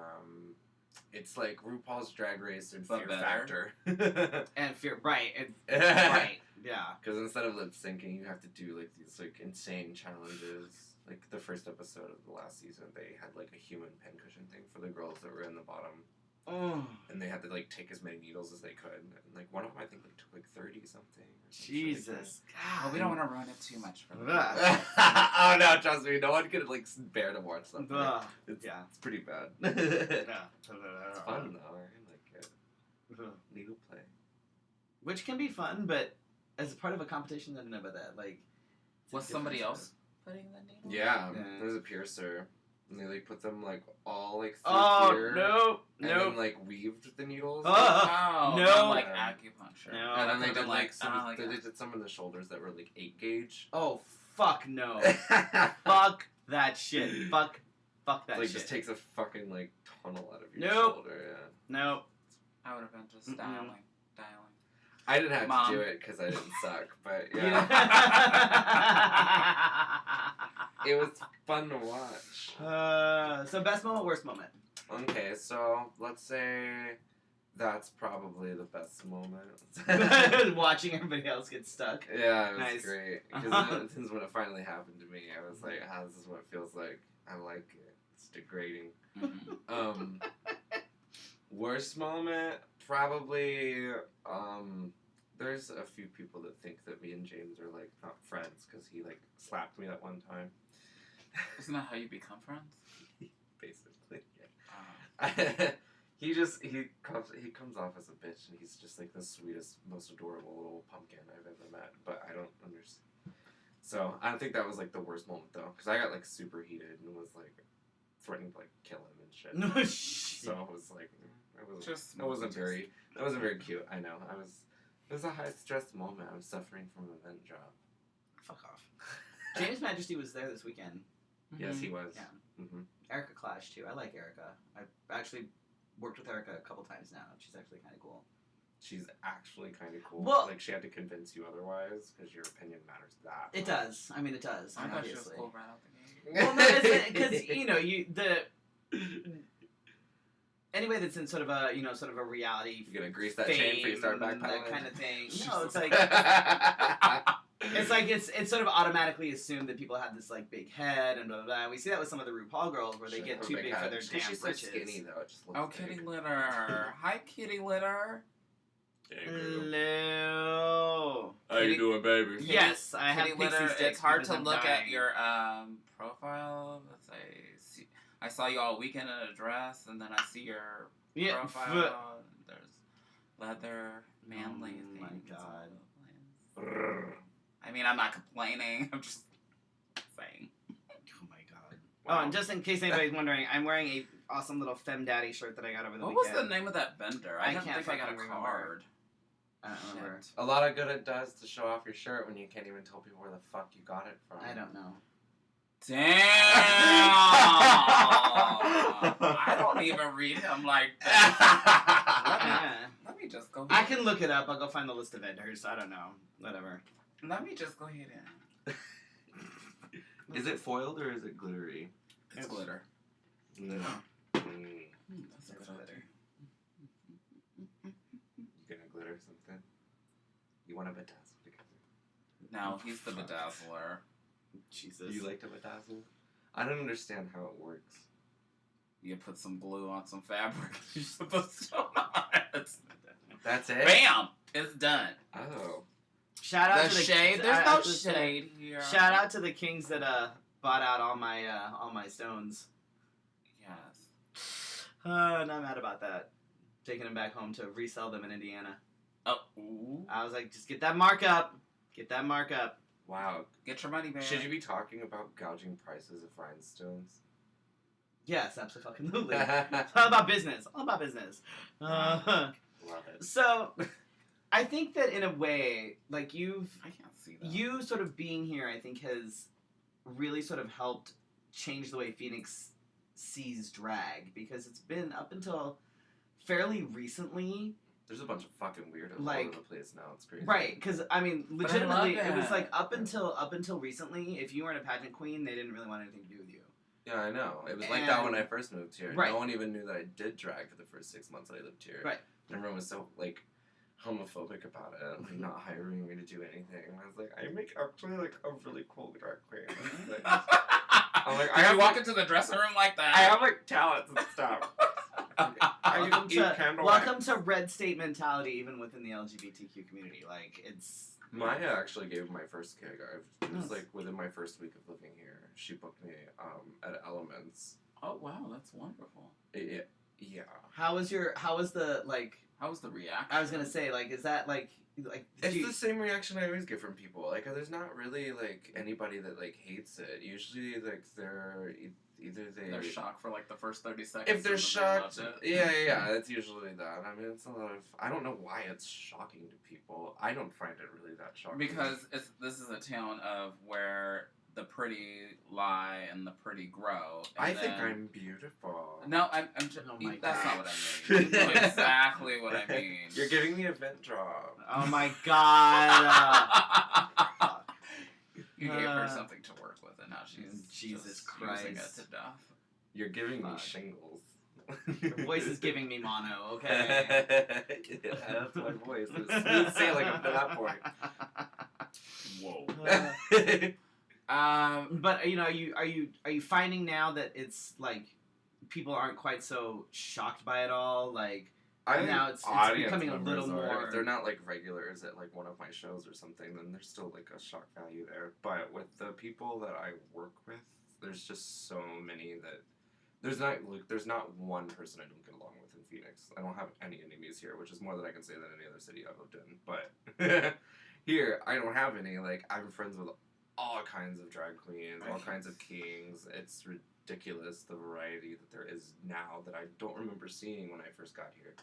B: it's like RuPaul's Drag Race and
A: But
B: Fear
A: better.
B: Factor.
C: And fear, right? Right. Yeah.
B: Because instead of lip syncing, you have to do like these like insane challenges. Like the first episode of the last season, they had like a human pincushion thing for the girls that were in the bottom.
C: Oh,
B: And they had to like take as many needles as they could, and like one of them I think like took like 30 something.
C: Jesus.
A: Well, we don't want to ruin it too much for them.
C: Ugh.
B: Oh no, trust me, no one could like bear to watch something.
C: Ugh.
B: It's,
C: Yeah.
B: it's pretty bad.
C: Yeah.
B: It's fun though. I like it. Needle play.
C: Which can be fun, but as a part of a competition, I don't know about that. Like, it's a
A: Was somebody
C: different
A: else putting the needle?
B: Yeah,
C: Yeah.
B: there's a piercer, and they like put them like all like through
C: Oh
B: here,
C: no,
B: and
C: no.
B: then like weaved the needles.
A: Oh,
C: No.
A: not like acupuncture.
C: No.
B: And then
A: That
B: they
A: could've
B: did
A: been
B: like some.
A: oh,
B: They
A: yeah.
B: did some of the shoulders that were like 8 gauge.
C: Oh fuck no. Fuck that shit. Fuck that
B: like
C: shit.
B: just takes a fucking like tunnel out of your
C: Nope.
B: shoulder. Yeah.
C: Nope.
A: I would have been just
C: Mm-mm.
A: dialing.
B: I didn't have
A: Mom.
B: to do it because I didn't suck, but
C: Yeah.
B: yeah, it was fun to watch.
C: So best moment, worst moment.
B: Okay, so let's say that's probably the best moment.
C: Watching everybody else get stuck.
B: Yeah, it was
C: Nice.
B: great because since when it finally happened to me, I was like, "Ah, this is what it feels like. I like it. It's degrading."
A: Mhm.
B: Worst moment, probably. There's a few people that think that me and James are like not friends because he like slapped me that one time.
A: Isn't that how you become friends?
B: Basically, yeah. he comes off as a bitch, and he's just like the sweetest, most adorable little pumpkin I've ever met. But I don't understand. So I don't think that was like the worst moment though, because I got like super heated and was like threatening to like kill him and shit.
C: No shit.
B: So it was like
A: Just
B: that wasn't very cute. I know. It was a high stress moment. I was suffering from an event drop.
C: Fuck off. James Majesty was there this weekend.
B: Yes, he was.
C: Yeah.
B: Mm-hmm.
C: Erica Clash too. I like Erica. I've actually worked with Erica a couple times now. She's actually kind of cool.
B: She's actually kind of cool.
C: Well-
B: like she had to convince you otherwise because your opinion matters that
C: It
B: much.
C: does. I mean, it does.
A: I
C: I mean,
A: thought she was
C: obviously.
A: cool right out the gate.
C: Well, no, because you know anybody that's in sort of a reality
B: You're gonna grease that chain before you start
C: fame,
B: backpedaling.
C: that kind of thing.
B: Jesus.
C: No, it's like it's sort of automatically assumed that people have this like big head and blah blah blah. We see that with some of the RuPaul girls where they
B: Should
C: get
B: have a
C: too big for
B: head.
C: their
B: She's
C: damn
B: so
C: britches.
B: skinny though. It just looks
A: Oh,
B: big.
A: kitty litter. Hi, kitty litter.
C: Hello.
B: How you doing, baby?
A: Kitty-
C: Yes, I have
A: Kitty
C: pixie
A: litter.
C: sticks
A: It's hard
C: because
A: to
C: I'm
A: look
C: dying.
A: at your profile. I saw you all weekend in a dress, and then I see your profile. There's leather, manly
C: Oh
A: things.
C: my
A: all
C: God.
A: over the place. I mean, I'm not complaining. I'm just saying.
C: Oh my god. Oh, and just in case anybody's wondering, I'm wearing a awesome little Femme Daddy shirt that I got over the
A: What was
C: weekend.
A: the name of that vendor?
C: I
A: don't
C: can't
A: think I got a
C: fucking remember.
A: card.
C: I don't remember.
A: Shit.
B: A lot of good it does to show off your shirt when you can't even tell people where the fuck you got it from.
C: I don't know.
A: Damn! I don't even read him like that. Let me just go.
C: I can look it up. I'll go find the list of vendors. I don't know. Whatever.
A: Let me just go ahead and.
B: Is it foiled or is it glittery?
A: It's glitter.
B: No.
A: That's a
C: That's
A: good
C: glitter.
A: idea.
B: You gonna glitter something? You want to bedazzle together?
A: No, he's the
B: Fuck.
A: bedazzler.
C: Jesus.
B: You like to bedazzle? I don't understand how it works.
A: You put some glue on some fabric. You're supposed to on it.
B: That's it?
A: Bam! It's done.
B: Oh.
C: Shout out
A: The
C: to the
A: shade. There's no shade here.
C: Shout out to the kings that bought out all my stones.
A: Yes.
C: Not mad about that. Taking them back home to resell them in Indiana.
A: Oh. Ooh.
C: I was like, just get that markup. Get that markup.
B: Wow.
A: Get your money back.
B: Should you be talking about gouging prices of rhinestones?
C: Yes, absolutely. It's all about business. All about business.
B: Love it.
C: So, I I think that in a way, like
A: I can't see that.
C: you sort of being here, I think has really sort of helped change the way Phoenix sees drag, because it's been up until fairly recently.
B: There's a bunch of fucking weirdos all
C: Like-
B: over the place now. It's crazy.
C: Right, because I mean,
A: But I
C: legitimately,
A: love
C: it was
A: it.
C: like up until recently, if you weren't a pageant queen, they didn't really want anything to do with you.
B: Yeah, I know. It was like that when I
C: And-
B: first moved here.
C: Right.
B: No one even knew that I did drag for the first 6 months that I lived here.
C: Right.
B: And everyone was so, like, homophobic about it. Like, not hiring me to do anything. And I was like, I make actually, like, a really cool drag queen. Like, I'm like,
A: I walk into the dressing room like that.
B: I have, like, talents and stuff.
C: Welcome to red state mentality, even within the LGBTQ community. Like, it's
B: Maya actually gave my first gig. It was
C: Nice.
B: like within my first week of living here. She booked me at Elements.
A: Oh wow, that's wonderful.
B: Yeah.
C: how was the like?
A: How was the reaction?
C: I was gonna say, like, is that like
B: It's
C: do you-
B: the same reaction I always get from people. Like, there's not really like anybody that like hates it. Usually, like either
A: They're shocked for like the first 30 seconds.
B: if they're
A: and then
B: shocked,
A: they loved it.
B: yeah, it's usually that. I mean, it's a lot of. I don't know why it's shocking to people. I don't find it really that shocking.
A: Because this is a town of where the pretty lie and the pretty grow. And
B: I think
A: then-
B: I'm beautiful.
A: No, I'm just.
C: Oh my
A: that's
C: God.
A: not what I mean. You know exactly what I mean.
B: You're giving me a vent job.
C: Oh my god!
A: You gave her
C: Uh,
A: something to work with, and now she's
C: Jesus
A: just
C: Christ.
A: using it to death.
B: You're giving me
C: Fuck.
B: shingles.
C: Your voice is giving me mono. Okay.
B: Yeah, that's my voice. It's smooth sailing up to that point.
A: Whoa.
C: But you know, are you finding now that it's like people aren't quite so shocked by it all? Like,
B: I think
C: now it's
B: audience
C: becoming a
B: members
C: little
B: are.
C: more.
B: If they're not like regulars at like one of my shows or something, then there's still like a shock value there. But with the people that I work with, there's just so many that there's not one person I don't get along with in Phoenix. I don't have any enemies here, which is more than I can say than any other city I've lived in. But here, I don't have any. Like, I'm friends with all kinds of drag queens, all kinds of kings. It's ridiculous the variety that there is now that I don't remember seeing when I first got here.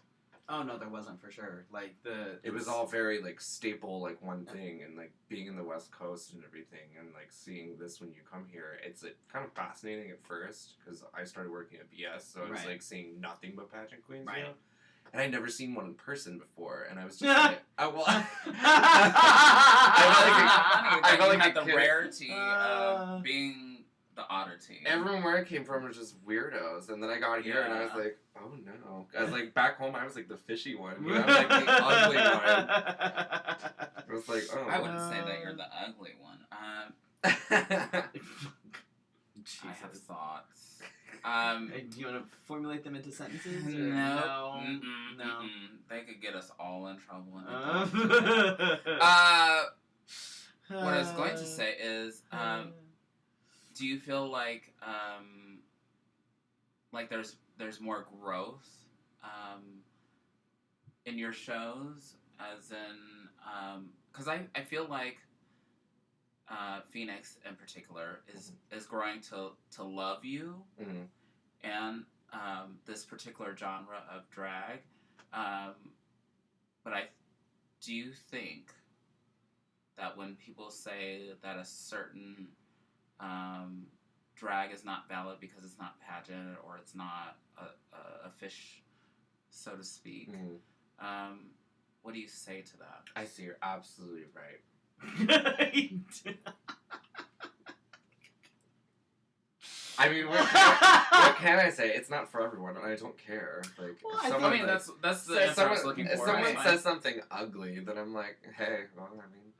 C: Oh no, there wasn't for sure. Like
B: It was all very like staple, like one thing, and like being in the West Coast and everything, and like seeing this when you come here, it's like, kind of fascinating at first because I started working at BS, so I was
C: Right.
B: like seeing nothing but pageant queens,
C: Right.
B: you know? And I'd never seen one in person before, and I was just like, well,
A: I
B: I felt like
A: had
B: a
A: the
B: kid.
A: rarity
C: Uh.
A: of being the oddity.
B: everyone where I came from was just weirdos, and then I got here and I was
A: Yeah.
B: like, oh no. I was like, back home I was like the fishy one, you know, I was like the ugly one. I was like, oh.
A: I wouldn't say that you're the ugly one. I have
C: Jesus.
A: thoughts.
C: Do you want to formulate them into sentences? Or
A: No.
C: no.
A: Mm-mm,
C: No.
A: mm-mm. They could get us all in trouble. And what I was going to say is, do you feel like there's more growth in your shows, as in, because I feel like Phoenix in particular is growing to love you
B: Mhm.
A: and this particular genre of drag, but do you think that when people say that a certain drag is not valid because it's not pageant or it's not a fish, so to speak, what do you say to that?
B: I see, you're absolutely right. I mean, what can I say? It's not for everyone, and I don't care. Like,
C: Well,
B: if
C: I
B: someone,
A: I mean,
B: like,
A: that's the
B: says
A: answer I was looking
B: if
A: for.
B: someone
A: right?
B: says something ugly, then I'm like, hey, well, I mean,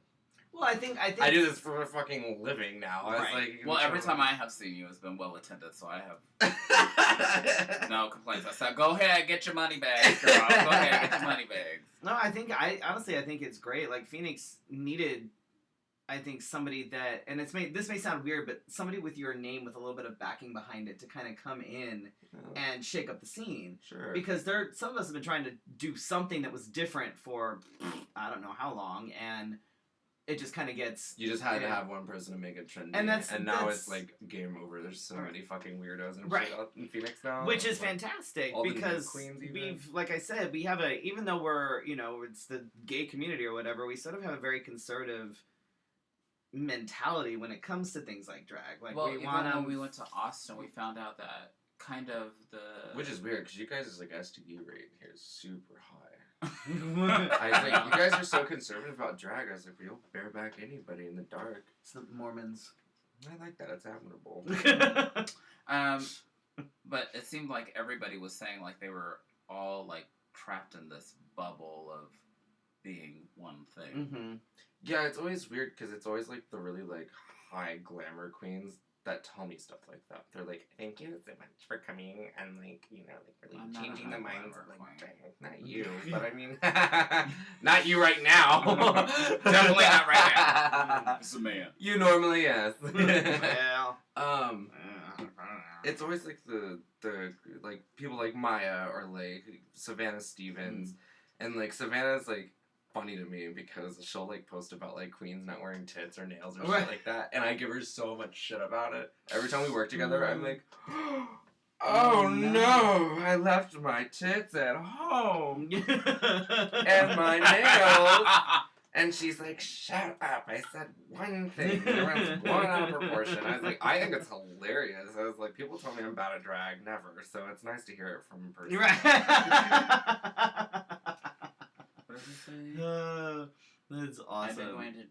C: Well, I think
B: I do this for a fucking living now. I was
C: Right.
B: like,
A: Well, every time I have seen you, it's been well attended, so I have no complaints. I said, go ahead, get your money bags, girl. Go ahead, get your money bags.
C: No, I think it's great. Like, Phoenix needed, I think, somebody that, and this may sound weird, but somebody with your name with a little bit of backing behind it to kind of come in and shake up the scene.
B: Sure.
C: Because some of us have been trying to do something that was different for I don't know how long, and it just kind of gets.
B: You just had to have one person to make it trendy,
C: and
B: now it's like game over. There's so many fucking weirdos and shit out in Phoenix now,
C: which is
B: like,
C: fantastic
B: all the
C: because
B: queens
C: we've, like I said, we have even though we're it's the gay community or whatever, we sort of have a very conservative mentality when it comes to things like drag. Like,
A: well, when we went to Austin, we found out that kind of
B: which is weird because you guys' like STD rate here is super high. I was like, you guys are so conservative about drag. I was like, you'll bareback anybody in the dark.
C: It's the Mormons.
B: I like that. It's admirable.
A: But it seemed like everybody was saying like they were all like trapped in this bubble of being one thing.
C: Mm-hmm.
B: Yeah, it's always weird because it's always like the really like high glamour queens that tell me stuff like that. They're like, thank you so much for coming and like, like really changing the minds of like drag. Not you, but I mean, not you right now.
A: Definitely not right now. It's a man.
B: You normally, yes.
C: Well,
B: it's always like the like people like Maya or like Savannah Stevens, and like Savannah's like funny to me because she'll like post about like queens not wearing tits or nails or shit like that, and I give her so much shit about it. Every time we work together, I'm like, oh no, I left my tits at home and my nails. And she's like, shut up, I said one thing. Everyone's blown out of proportion. I was like, I think it's hilarious. I was like, people tell me I'm bad at drag, never. So it's nice to hear it from a person.
A: What does it say?
C: That's awesome.
A: I've been going to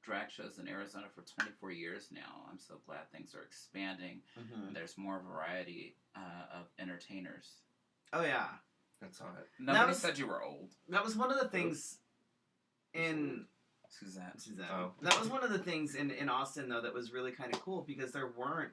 A: drag shows in Arizona for 24 years now. I'm so glad things are expanding.
C: Mm-hmm.
A: And there's more variety of entertainers.
C: Oh, yeah.
B: That's all it.
A: Nobody said you were old.
C: That was one of the things in...
A: Suzanne.
B: Oh.
C: That was one of the things in Austin, though, that was really kind of cool because there weren't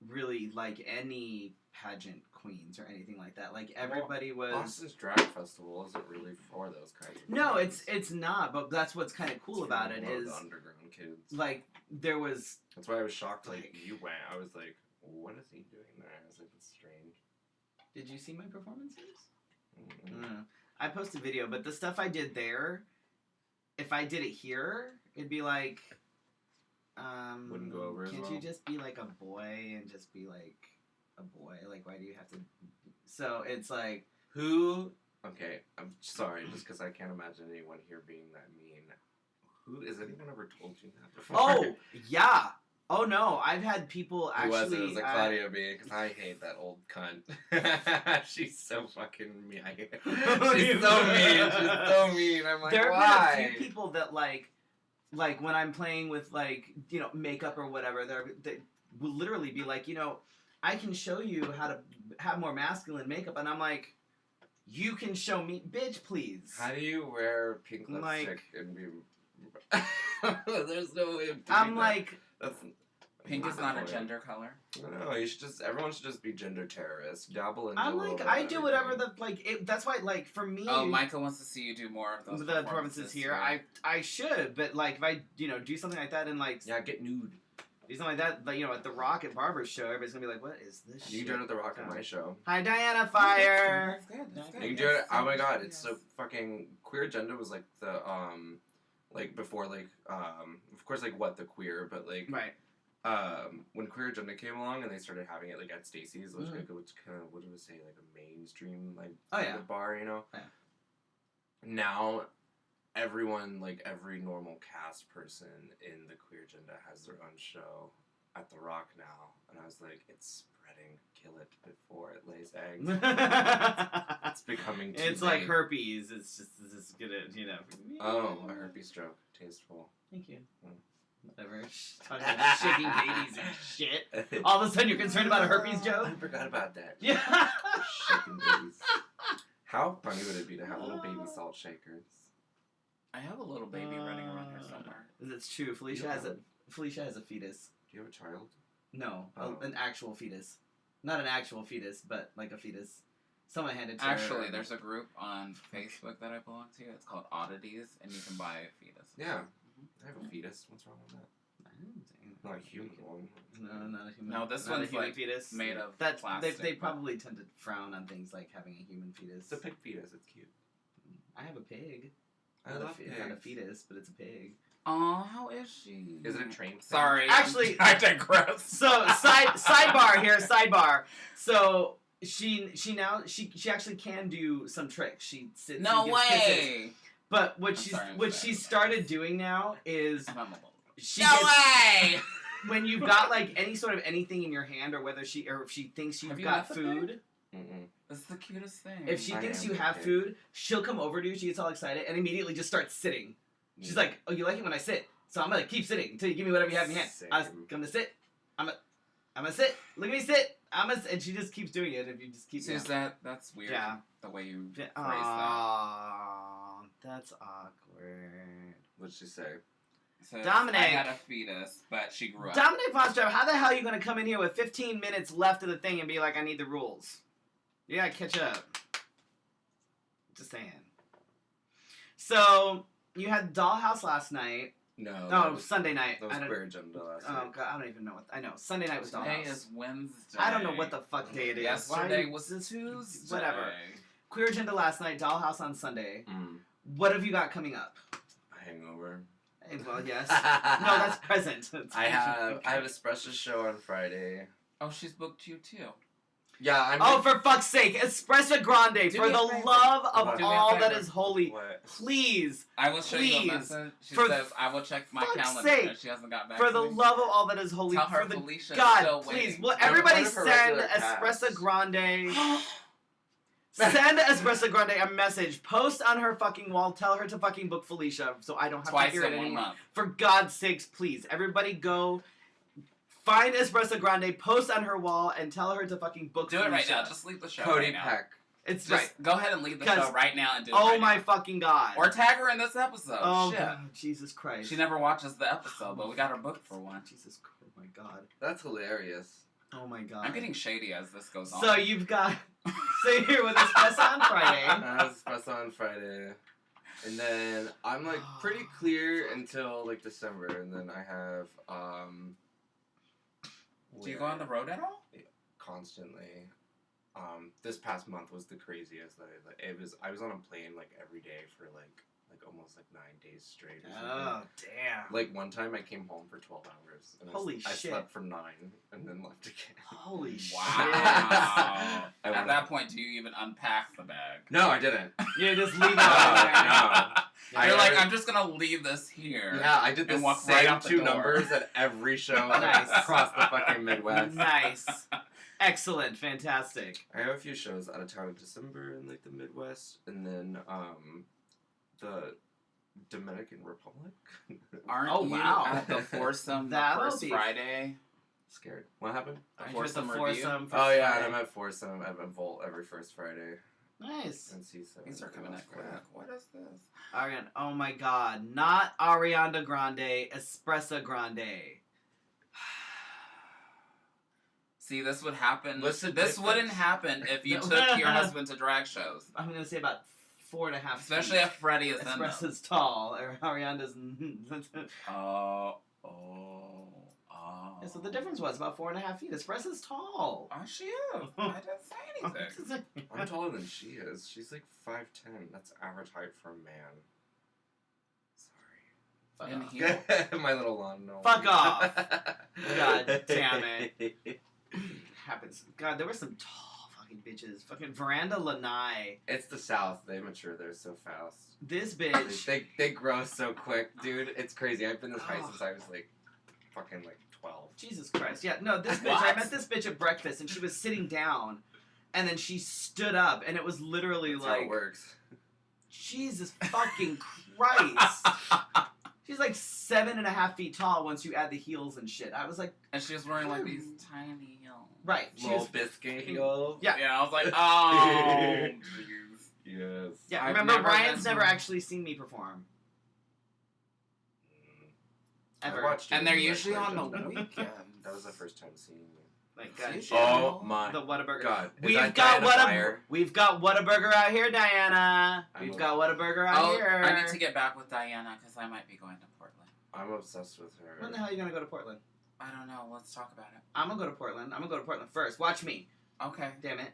C: really, like, any pageant queens or anything like that. Like, everybody was...
B: Austin's Drag Festival isn't really for those kinds of
C: No,
B: queens.
C: it's not, but that's what's kind of cool about it is...
B: the underground kids.
C: Like, there was...
B: That's why I was shocked, like, you went. I was like, what is he doing there? I was like, that's strange.
C: Did you see my performances?
B: Mm-hmm.
C: I posted a video, but the stuff I did there, if I did it here, it'd be like...
B: Wouldn't go over as well.
C: Can't you just be like a boy and just be like a boy? Like, why do you have to... So, it's like...
B: Who... Okay, I'm sorry, just because I can't imagine anyone here being that mean. Who... Has anyone ever told you that before?
C: Oh, yeah! Oh, no, I've had people actually...
B: Who was it? It was like Claudia B, because I hate that old cunt. She's so fucking mean. She's so mean. She's so mean. I'm like,
C: there
B: why?
C: have been a few people that, like when I'm playing with, like, makeup or whatever, they will literally be like, I can show you how to have more masculine makeup. And I'm like, you can show me, bitch, please.
B: How do you wear pink lipstick and be... There's no way of doing
C: I'm
B: that.
C: like...
B: That's
A: Pink is not a gender color.
B: No, everyone should just be gender terrorists. Dabble in.
C: I'm like, I do whatever that's why, like, for me.
A: Oh, Micah wants to see you do more of those
C: the performances here. I should, but like, if I do something like that and like,
B: yeah, get nude.
C: Do something like that, like, at the Rock at Barber's show, everybody's gonna be like, what is this shit?
B: You can do it at the Rock at my show.
C: Hi, Diana Fire.
A: That's good.
B: You can do it. Oh my god, it's so fucking Queer Agenda was like the like before like of course like What the Queer, but like
C: right.
B: When Queer Agenda came along and they started having it like at Stacy's, which like which kind of what do we say like a mainstream like bar,
C: Yeah.
B: Now everyone, like every normal cast person in the Queer Agenda has their own show at the Rock now, and I was like, it's spreading. Kill it before it lays eggs. It's becoming too
C: It's
B: big.
C: like herpes. It's just gonna,
B: Oh, a herpes stroke. Tasteful.
C: Thank you. Whatever. Talking about shaking babies and shit. All of a sudden you're concerned about a herpes joke?
B: I forgot about that.
C: Yeah.
B: Shaking babies. How funny would it be to have little baby salt shakers?
A: I have a little baby running around here somewhere.
C: That's true. Felicia has a fetus.
B: Do you have a child?
C: No,
B: Oh.
C: an actual fetus. Not an actual fetus, but like a fetus. Someone handed to her.
A: Actually, there's a group on Facebook that I belong to. It's called Oddities, and you can buy a fetus.
B: Yeah. I have a fetus. What's wrong with that? Not a human one.
C: No, not a human.
A: No, this
C: not
A: one's
C: a human
A: like
C: fetus.
A: made of
C: They
A: plastic.
C: probably tend to frown on things like having a human fetus.
B: It's a pig fetus. It's cute.
C: I have a pig.
B: I love
C: It's not a
B: pigs.
C: fetus, but it's a pig.
A: Oh, how is she?
B: Is it a trained pig?
A: Sorry.
C: Actually-
A: I digress.
C: So sidebar here, sidebar. So she actually can do some tricks. She sits.
A: No
C: and gives kisses.
A: way.
C: But what
A: I'm sorry, I'm
C: she
A: sorry.
C: started doing now is
A: I'm a little-
C: she
A: No
C: gets-
A: way.
C: when you've got like any sort of anything in your hand, or if she thinks you've
A: Have you
C: got
A: met the
C: food.
B: Mm-mm.
A: It's the cutest thing.
C: If she
B: I
C: thinks
B: am
C: you have
B: okay.
C: food, she'll come over to you. She gets all excited and immediately just starts sitting. She's like, "Oh, you like it when I sit, so I'm gonna keep sitting until you give me whatever you have in your hand. I'm
B: Same.
C: gonna sit. I'm gonna sit. Look at me sit. and she just keeps doing it. If you just keep.
A: See, that's weird.
C: Yeah.
A: The way you phrase that.
C: Aww, that's awkward.
B: What'd she say?
A: So
C: Dominic.
A: I had a fetus, but she grew up.
C: Dominic Foster, how the hell are you gonna come in here with 15 minutes left of the thing and be like, "I need the rules"? You gotta catch up. Just saying. So you had Dollhouse last night.
B: No.
C: No, Sunday night.
B: That was
C: I don't.
B: Queer Agenda last
C: Oh
B: night.
C: god, I don't even know what. I know Sunday night was
A: Today
C: Dollhouse.
A: is Wednesday.
C: I don't know what the fuck day it is.
A: Yesterday
C: Why-
A: was Tuesday.
C: Whatever. Queer Agenda last night, Dollhouse on Sunday.
B: Mm.
C: What have you got coming up?
B: Hangover.
C: Well, yes. No, that's present.
B: I have Espresso show on Friday.
A: Oh, she's booked you too.
B: Yeah, I'm.
C: Oh, for fuck's sake! Espresso Grande,
A: Do
C: for
A: me a
C: the
A: favor.
C: love of
B: What?
A: Do me a
C: all that
A: favor.
C: is holy,
B: What?
C: please,
A: I will show you
C: Please.
A: a message. She
C: For
A: says, I will check my
C: fuck's
A: calendar.
C: sake.
A: And she hasn't got back
C: for
A: to
C: the
A: me.
C: love of all that is holy,
A: Tell her
C: for the
A: Felicia is
C: God,
A: still
C: please,
A: waiting.
C: will
B: I'm
C: everybody
B: waiting for
C: send
B: regular
C: Espresso
B: cast.
C: Grande? Send Espresso Grande a message. Post on her fucking wall. Tell her to fucking book Felicia, so I don't have to
A: Twice
C: hear it
A: in 1
C: anymore.
A: month.
C: For God's sakes, please, everybody go. Find Espresso Grande, post on her wall, and tell her to fucking book
A: Do
C: Felicia.
A: it right now. Just leave the show
B: Cody
A: right now.
B: Peck.
C: It's
A: Just
C: right.
A: go ahead and leave the
C: 'Cause-
A: show right now and do it
C: Oh
A: right
C: my
A: now.
C: fucking God.
A: Or tag her in this episode.
C: Oh
A: Shit.
C: God, Jesus Christ.
A: She never watches the episode, but we got her booked for one.
C: Jesus Christ. Oh my God.
B: That's hilarious.
C: Oh my God.
A: I'm getting shady as this goes on.
C: So you've got. So you're here with Espresso on Friday.
B: I have Espresso on Friday. And then I'm like pretty clear until like December, and then I have
A: Do you go on the road at all?
B: constantly. This past month was the craziest. I was on a plane like every day for like almost like 9 days straight. Or something.
C: Oh damn.
B: Like one time I came home for 12 hours. And
C: Holy
B: I
C: shit.
B: slept for 9 and then left again.
C: Holy shit.
A: Wow.
B: I
A: At
B: wanna-
A: that point, do you even unpack the bag?
B: No, I didn't.
C: Yeah, just leave it
B: No,
C: out
B: no.
A: You're
B: I
A: like,
B: already-
A: I'm just gonna leave this here.
B: Yeah, I did the
A: And walk
B: same
A: right out the
B: 2
A: door.
B: numbers at every show
C: Nice.
B: across the fucking
C: there.
B: Midwest.
C: Nice. Excellent. Fantastic.
B: I have a few shows out of town in December in like the Midwest, and then the Dominican Republic.
A: Aren't
C: Oh,
A: you
C: wow.
A: at the foursome the
C: That'll
A: first
C: be-
A: Friday?
B: Scared. What happened?
A: The
C: Aren't you at the
A: foursome review?
C: foursome for
B: Oh yeah,
C: Friday?
B: and I'm at foursome at Volt every first Friday
C: Nice.
B: in C7.
A: These are coming up quick. What is this?
C: Ariana, oh my God. Not Ariana Grande, Espresso Grande.
A: See, this would happen.
B: What's the
A: This
B: difference?
A: wouldn't happen if you
C: No.
A: took your husband to drag shows.
C: I'm going to say about 4.5
A: Especially
C: feet.
A: if Freddy is in them.
C: Espresso's tall. Ariana's.
A: Oh.
C: Yeah, so the difference was about 4.5 feet. Espresso's tall.
A: Oh, she is. I didn't say anything.
B: I'm taller than she is. She's like 5'10". That's average height for a man.
C: Fuck
A: And
C: off.
A: he-
B: My little lawn. No.
C: Fuck off. God damn it. Happens. God, there were some tall fucking bitches. Fucking Veranda Lanai.
B: It's the South. They mature there so fast.
C: This bitch.
B: They grow so quick, dude. It's crazy. I've been this high
C: Oh.
B: since I was like fucking like 12.
C: Jesus Christ. Yeah, no, this bitch.
A: What?
C: I met this bitch at breakfast and she was sitting down and then she stood up and it was literally
B: That's how it
C: like,
B: works.
C: Jesus fucking Christ. She's like 7.5 feet tall once you add the heels and shit. I was like,
A: And she was wearing like these tiny heels.
C: right. She
B: Little
C: was,
B: biscuit heel.
C: Yeah.
A: Yeah, I was like, oh, jeez.
B: Yes.
C: yeah,
A: I've
C: remember,
A: never
C: Ryan's
A: been
C: never
A: to-
C: actually seen me perform. Ever.
B: I watched you
A: And they're
B: when you were
A: usually
B: at
A: on the
B: Legend.
A: weekends.
B: That was the first time seeing you.
C: Like,
A: See,
B: Oh my
C: the Whataburger.
B: God. Is
C: We've
B: that
C: got
B: Diana
C: We've got Whataburger out here, Diana. We've
B: I'm
C: got Whataburger out
A: Oh,
C: here.
A: I need to get back with Diana because I might be going to Portland.
B: I'm obsessed with her.
C: When the hell are you gonna go to Portland?
A: I don't know. Let's talk about it.
C: I'm gonna go to Portland. I'm gonna go to Portland first. Watch me.
A: Okay.
C: Damn it.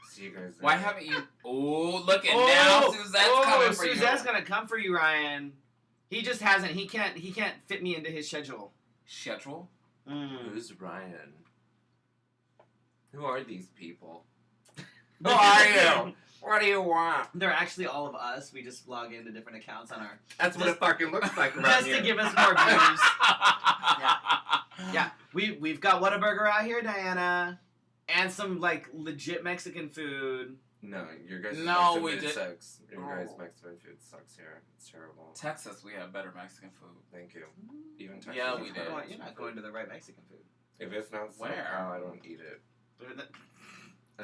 B: See you guys.
A: Why
B: later.
A: haven't you? Oh, look at now. Suzette's coming for you.
C: Suzette's gonna come for you, Ryan. He just hasn't. He can't fit me into his schedule.
A: Schedule?
B: Who's Ryan? Who are these people?
A: Who are you?
B: What do you want?
C: They're actually all of us. We just log into different accounts on our.
B: That's what it fucking looks like around
C: Just
B: here.
C: to give us more views. Yeah. We've got Whataburger out here, Diana, and some like legit Mexican food.
B: No, your guys'
A: No,
B: Mexican
A: we
B: food
A: did-
B: sucks. Your guys'
A: Oh.
B: Mexican food sucks here. It's terrible.
A: Texas, we have better Mexican food.
B: Thank you. Even Texas.
A: Yeah,
B: has
A: we
B: better
A: did.
C: You're
B: Mexican
C: not
B: food.
C: going to the right Mexican food.
B: If it's not
A: Where?
B: SoCal, I don't eat it.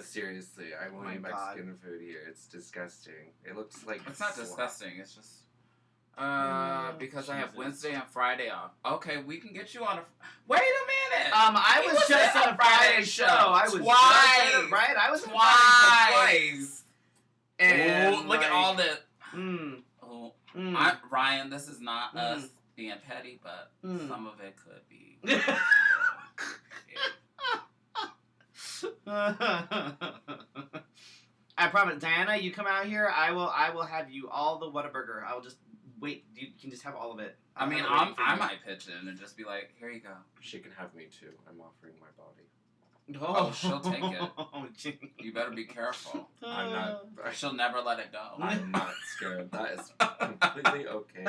B: Seriously, I won't
C: My
B: eat
C: God.
B: Mexican food here. It's disgusting. It looks like
A: It's not
B: slop.
A: disgusting. It's just because I have
C: Jesus.
A: Wednesday and Friday off. Okay, we can get you on a. Wait a minute.
C: I
A: He
C: was just
A: at
C: on a Friday show. I was
A: Twice.
C: just at a, right. I was on a Friday show
A: Twice.
C: And
A: Oh, look at all the. Oh,
C: Mm.
A: Ryan, this is not us being petty, but
C: Mm.
A: some of it could be.
C: I promise, Diana. You come out here, I will have you all the Whataburger. I will just wait. You can just have all of it.
A: I mean,
C: I'm waiting for
A: I
C: you.
A: might pitch in and just be like, "Here you go."
B: She can have me too. I'm offering my body.
A: Oh, she'll take it.
C: Oh, gee.
A: You better be careful.
B: I'm not.
A: She'll never let it go.
B: I'm not scared. That is completely okay.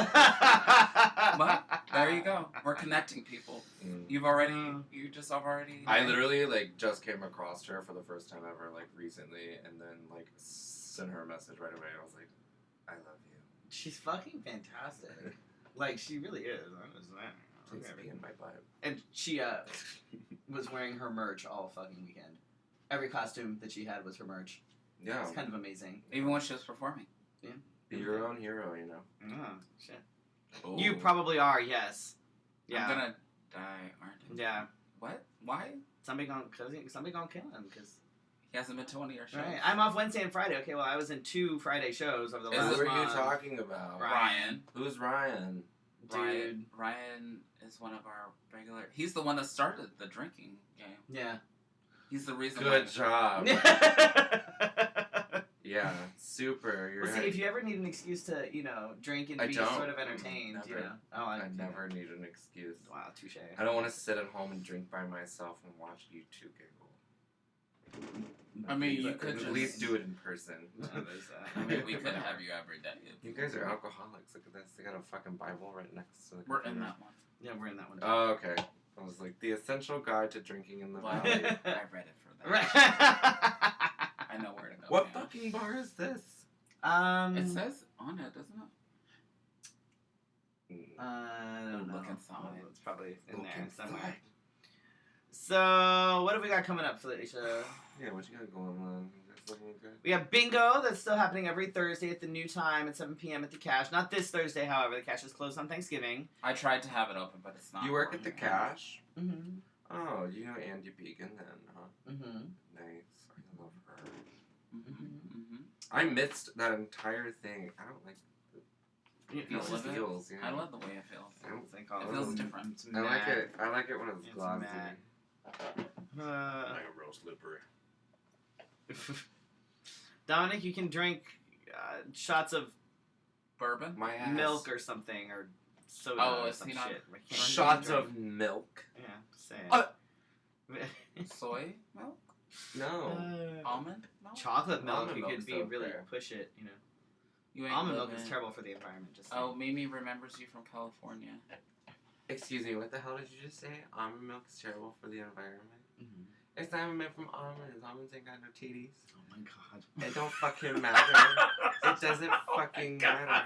A: But there you go. We're connecting people. You've already. You just already.
B: I literally like just came across her for the first time ever, like recently, and then like sent her a message right away. I was like, "I love you.
C: She's fucking fantastic. Like she really is. I'm just saying.
B: Please be in my butt."
C: And she was wearing her merch all fucking weekend. Every costume that she had was her merch.
B: Yeah,
C: It's kind of amazing.
A: Even when she was performing.
B: be your own hero, you know.
C: Oh, shit.
A: Ooh.
C: You probably are, yes. Yeah.
A: I'm gonna die, aren't I?
C: Yeah.
A: What? Why?
C: Somebody gonna kill him, because...
A: He hasn't been to one of your shows.
C: Right. I'm off Wednesday and Friday. Okay, well, I was in 2 Friday shows over the
A: Is
C: last
B: Who are you
C: month.
B: talking about?
A: Ryan.
B: Who's Ryan?
C: Dude.
A: Ryan is one of our regular. He's the one that started the drinking game.
C: Yeah.
A: He's the reason.
B: Good
A: why.
B: job. Yeah, super. You're
C: Well, see,
B: right.
C: if you ever need an excuse to, drink and
B: I
C: be
B: don't.
C: sort of entertained,
B: Never.
C: Oh,
B: I never need an excuse.
C: Wow, touche.
B: I don't want to sit at home and drink by myself and watch you two giggle.
A: I mean, you
B: But
A: could
B: at
A: just-
B: least do it in person.
A: I mean, we could have you every day.
B: You guys are alcoholics. Look at this. They got a fucking Bible right next to the
A: We're in
B: computer.
A: that one.
C: Yeah, we're in that one.
B: Oh, okay. I was like, the essential guide to drinking in the
A: Well,
B: valley.
A: I read it for that.
C: Right.
A: I know where to go.
B: What
A: now.
B: fucking bar is this?
A: It says on it, doesn't it?
C: I don't know.
A: Look inside.
C: It's probably in
B: Look
C: there
B: inside.
C: somewhere. So, what have we got coming up, Felicia?
B: Yeah, what you got going on? You got something good?
C: We have bingo that's still happening every Thursday at the new time at 7 p.m. at the Cache. Not this Thursday, however. The Cache is closed on Thanksgiving.
A: I tried to have it open, but it's not.
B: You work at the Cache?
C: Mm-hmm.
B: Oh, you know Andy Beacon then, huh?
C: Mm-hmm.
B: Nice. I love her.
A: Mm-hmm.
B: I missed that entire thing. I don't like
C: You
B: it. Just
A: love it?
B: feels, you know?
A: I love the way it feels.
B: I don't-
A: It feels different.
C: It's
B: I like
C: matte.
B: it. I like it when it's,
C: It's
B: glossy.
C: matte.
B: Like a real slippery.
C: Dominic, you can drink shots of
A: Bourbon.
B: My ass.
C: milk or something, or soda
A: Oh,
C: or
A: is
C: some
A: he not-
C: shit. I can't
B: Shots
C: drink.
B: of milk.
C: Yeah, just saying.
A: Soy milk.
B: No.
A: Almond milk.
C: Chocolate milk,
B: Almond
C: you
B: milk's
C: could be
B: okay.
C: really push it,
A: You ain't
C: Almond milk is
A: living.
C: terrible for the environment. Just
A: Oh, Mimi remembers you from California.
B: Excuse me, what the hell did you just say? Almond milk is terrible for the environment?
C: mm-hmm.
B: It's not even made from almonds. Almonds ain't got no titties.
C: Oh my god.
B: It don't fucking matter. It doesn't fucking matter.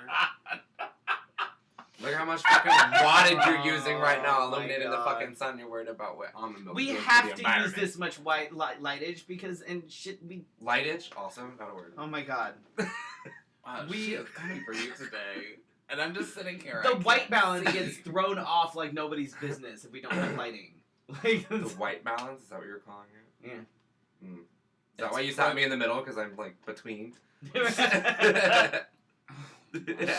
B: Look how much fucking wattage you're using right now,
C: Oh my
B: illuminating the
C: God.
B: fucking sun. You're worried about what almond milk
C: We
B: does
C: have
B: the
C: to use
B: environment.
C: this much white lightage because we.
B: Lightage, also not a word.
C: Oh my god.
A: Wow,
C: We-
A: she is coming for you today, and I'm just sitting here.
C: The
A: I
C: white
A: can't
C: balance
A: see.
C: gets thrown off like nobody's business if we don't have lighting. Like,
B: The white balance, is that what you're calling it?
C: Yeah.
B: Mm. Is that why you sat me in the middle? Because I'm like between.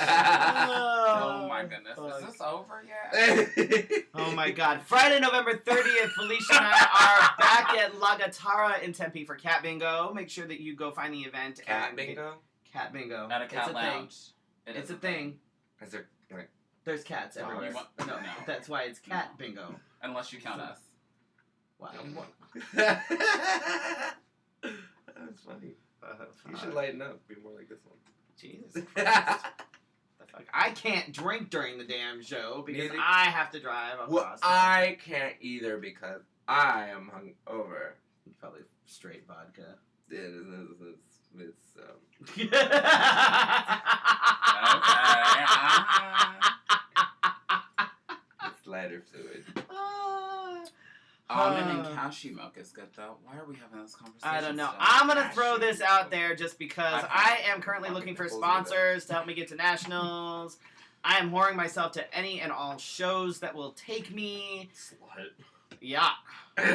A: Oh my my goodness.
C: fuck.
A: Is this over yet?
C: Oh my god. Friday, November 30th, Felicia and I are back at La Gatara in Tempe for Cat Bingo. Make sure that you go find the event.
B: Cat bingo?
C: Cat Bingo.
A: At a
C: It's
A: cat
C: a
A: lounge.
C: thing. It's a thing.
B: Is there like
C: There's cats
B: Oh,
C: everywhere.
A: you want-
C: No,
A: no.
C: that's why it's Cat Bingo.
A: Unless you count us.
C: Wow.
B: That's funny. You should lighten up. Be more like this one.
C: Jesus Christ. The fuck? I can't drink during the damn show because
B: Neither-
C: I have to drive across
B: Well,
C: the country.
B: I can't either because I am hungover.
C: Probably straight vodka.
B: It's
A: Okay.
B: it's lighter fluid.
A: Almond and cashew milk is good though. Why are we having this conversation?
C: I don't know.
A: still?
C: I'm gonna throw
B: Cashew
C: this out there just because I am currently
B: fucking
C: looking for
B: nipples
C: sponsors to help me get to nationals. I am whoring myself to any and all shows that will take me.
B: Slut.
C: Yeah.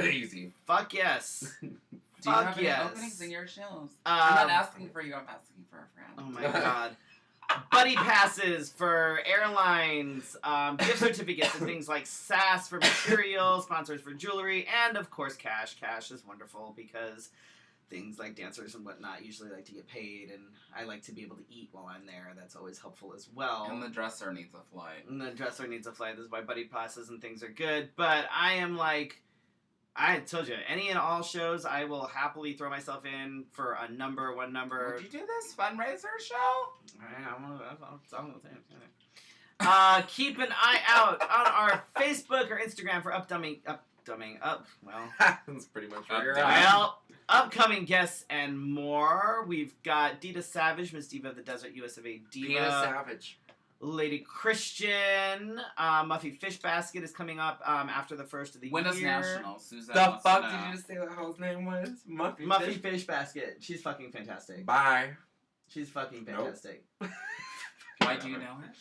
B: Easy.
C: Fuck yes.
A: Do you
C: Fuck
A: have any
C: yes.
A: openings in your shows? I'm not asking for you. I'm asking for a friend.
C: Oh my god. Buddy passes for airlines, gift certificates and things like SAS for material, sponsors for jewelry, and of course cash. Cash is wonderful because things like dancers and whatnot usually like to get paid, and I like to be able to eat while I'm there. That's always helpful as well.
A: And the dresser needs a flight.
C: And the dresser needs a flight. This is why buddy passes and things are good. But I am like, I told you, any and all shows, I will happily throw myself in for one number.
A: Would you do this fundraiser show?
C: Keep an eye out on our Facebook or Instagram for
B: That's pretty much where you're
A: Upcoming.
B: at.
C: well, upcoming guests and more. We've got Dita Savage, Miss Diva of the Desert, USofA Diva.
B: Dita Savage.
C: Lady Christian, Muffy Fish Basket is coming up after the first of the
A: When
C: year.
A: is National? Suzanne
B: The
A: wants to
B: fuck
A: know.
B: did you just say that hoe's name was?
C: Muffy Fish Basket. She's fucking fantastic.
B: Bye.
C: She's fucking
B: Nope.
C: fantastic.
A: Why do you know her?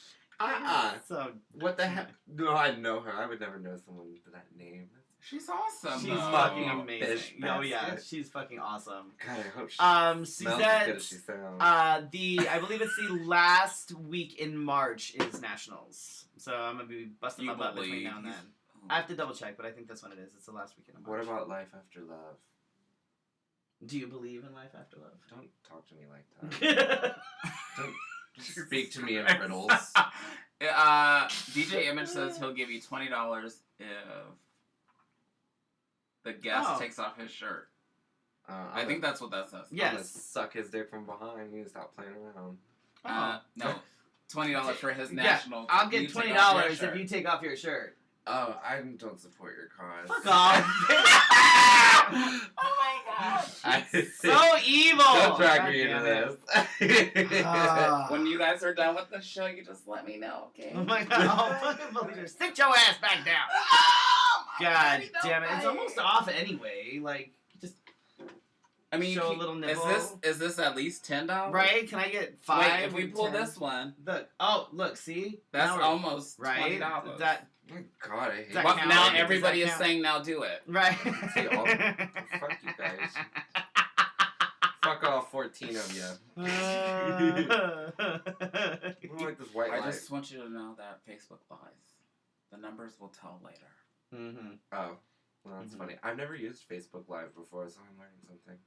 C: So
B: What the heck? No, I know her. I would never know someone with that name.
A: She's awesome.
C: she's
A: though.
C: fucking
B: Fish
C: amazing. Oh yeah,
B: Basket.
C: she's fucking awesome.
B: God, I hope she smells as
C: Suzette.
B: good as she sounds.
C: I believe it's the last week in March is Nationals. So I'm gonna be busting
A: You
C: my butt between
A: believe
C: now and
A: he's-
C: then. I have to double check, but I think that's when it is. It's the last weekend of
B: What
C: March.
B: about life after love?
C: Do you believe in life after love?
B: Don't talk to me like that. Don't speak to me in riddles.
A: DJ Image says he'll give you $20 if the guest takes off his shirt. I think that's what that says.
B: I'm gonna
C: Yes.
B: suck his dick from behind. You stop playing around.
A: No, $20 for his
C: Yeah,
A: national.
C: I'll get
A: You take off your
C: $20 if
A: shirt.
C: you take off your shirt.
B: Oh, I don't support your cause.
C: Fuck off.
A: Oh my gosh.
C: So evil.
B: Don't drag
C: God
B: me into
C: damn it.
B: this.
C: Ah.
A: When you guys are done with the show, you just let me know, okay?
C: Oh my god. Oh, fucking Felicia. Sit your ass back down. God damn it. It's almost off anyway. Like, just
A: I mean,
C: show a little nipple.
A: Is this at least $10?
C: right? Can I get 5?
A: Wait, if we pull
C: 10?
A: this one,
C: Look. Oh, look. See?
A: that's
C: Now we're-
A: almost
C: right.
A: $20.
C: That
B: Oh my God, I hate
C: That
A: Well,
C: count?
A: now
C: Does
A: everybody
C: that
A: is
C: count?
A: saying now do it.
C: right.
B: See, fuck you guys. Fuck all 14 of you. I don't like this white
A: I
B: light.
A: just want you to know that Facebook lies. The numbers will tell later.
C: Mhm.
B: Oh, well, that's
C: Mhm.
B: funny. I've never used Facebook Live before, so I'm learning something.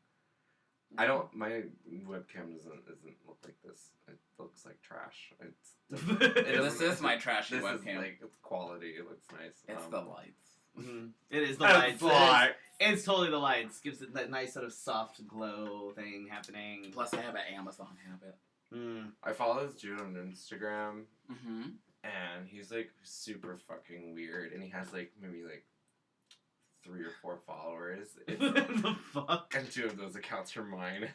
B: I don't. My webcam doesn't look like this. It looks like trash. It's.
A: This is my trashy
B: This is
A: webcam.
B: like it's quality. It looks nice.
A: It's the lights.
C: Mhm. It is the
B: That's
C: lights. It's totally the lights. Gives it that nice sort of soft glow thing happening.
A: Plus, I have an Amazon habit.
C: Mm.
B: I follow this dude on Instagram,
A: Mm-hmm.
B: and he's like super fucking weird, and he has like maybe like 3 or 4 followers. It's,
C: the fuck?
B: and 2 of those accounts are mine.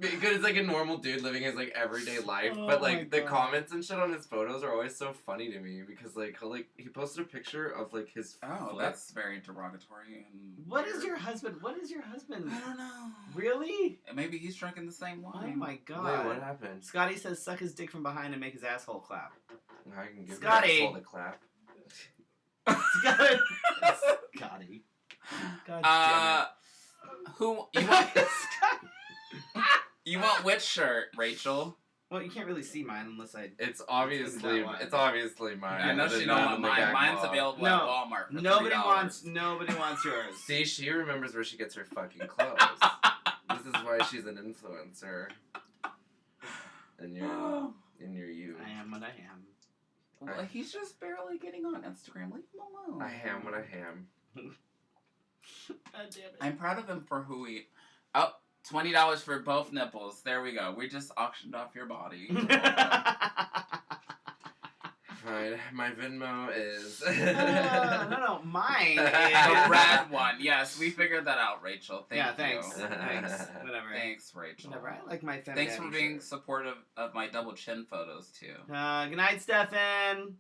B: Because it's like a normal dude living his like everyday life,
C: Oh
B: but
C: my
B: like the
C: God.
B: comments and shit on his photos are always so funny to me because like he posted a picture of like his
A: Oh,
B: foot.
A: that's very derogatory. And
C: What is
A: weird.
C: your husband? What is your husband?
A: I don't know.
C: Really?
A: Maybe he's drinking the same
C: Oh
A: wine.
C: my
B: Wait,
C: god.
B: what happened?
C: Scotty says suck his dick from behind and make his asshole clap.
B: I can give
C: Scotty.
B: you the clap.
C: Scotty. Scotty. God damn
A: Who you want?
C: it.
A: You want which shirt, Rachel?
C: Well, you can't really see mine unless I.
B: It's obviously
C: one.
B: mine.
A: I know
B: It is
A: she
B: not
A: don't
B: in
A: want
B: the
A: mine.
B: gag
A: Mine's
B: log.
A: available
C: No.
A: at Walmart for
C: Nobody
A: $3.
C: wants yours.
B: See, she remembers where she gets her fucking clothes. This is why she's an influencer. And you're you.
C: I am what I am.
A: Well, he's just barely getting on Instagram. Leave him alone.
B: I am what I am.
C: God damn it.
A: I'm proud of him for who he. Oh, $20 for both nipples. There we go. We just auctioned off your body.
B: Fine. My Venmo is.
C: No, mine
A: The
C: is...
A: red one. Yes, we figured that out, Rachel. Thank you.
C: Thanks. Whatever.
A: Thanks, Rachel.
C: Whatever. I like my family.
A: Thanks for being supportive of my double chin photos, too.
C: Good night, Stefan.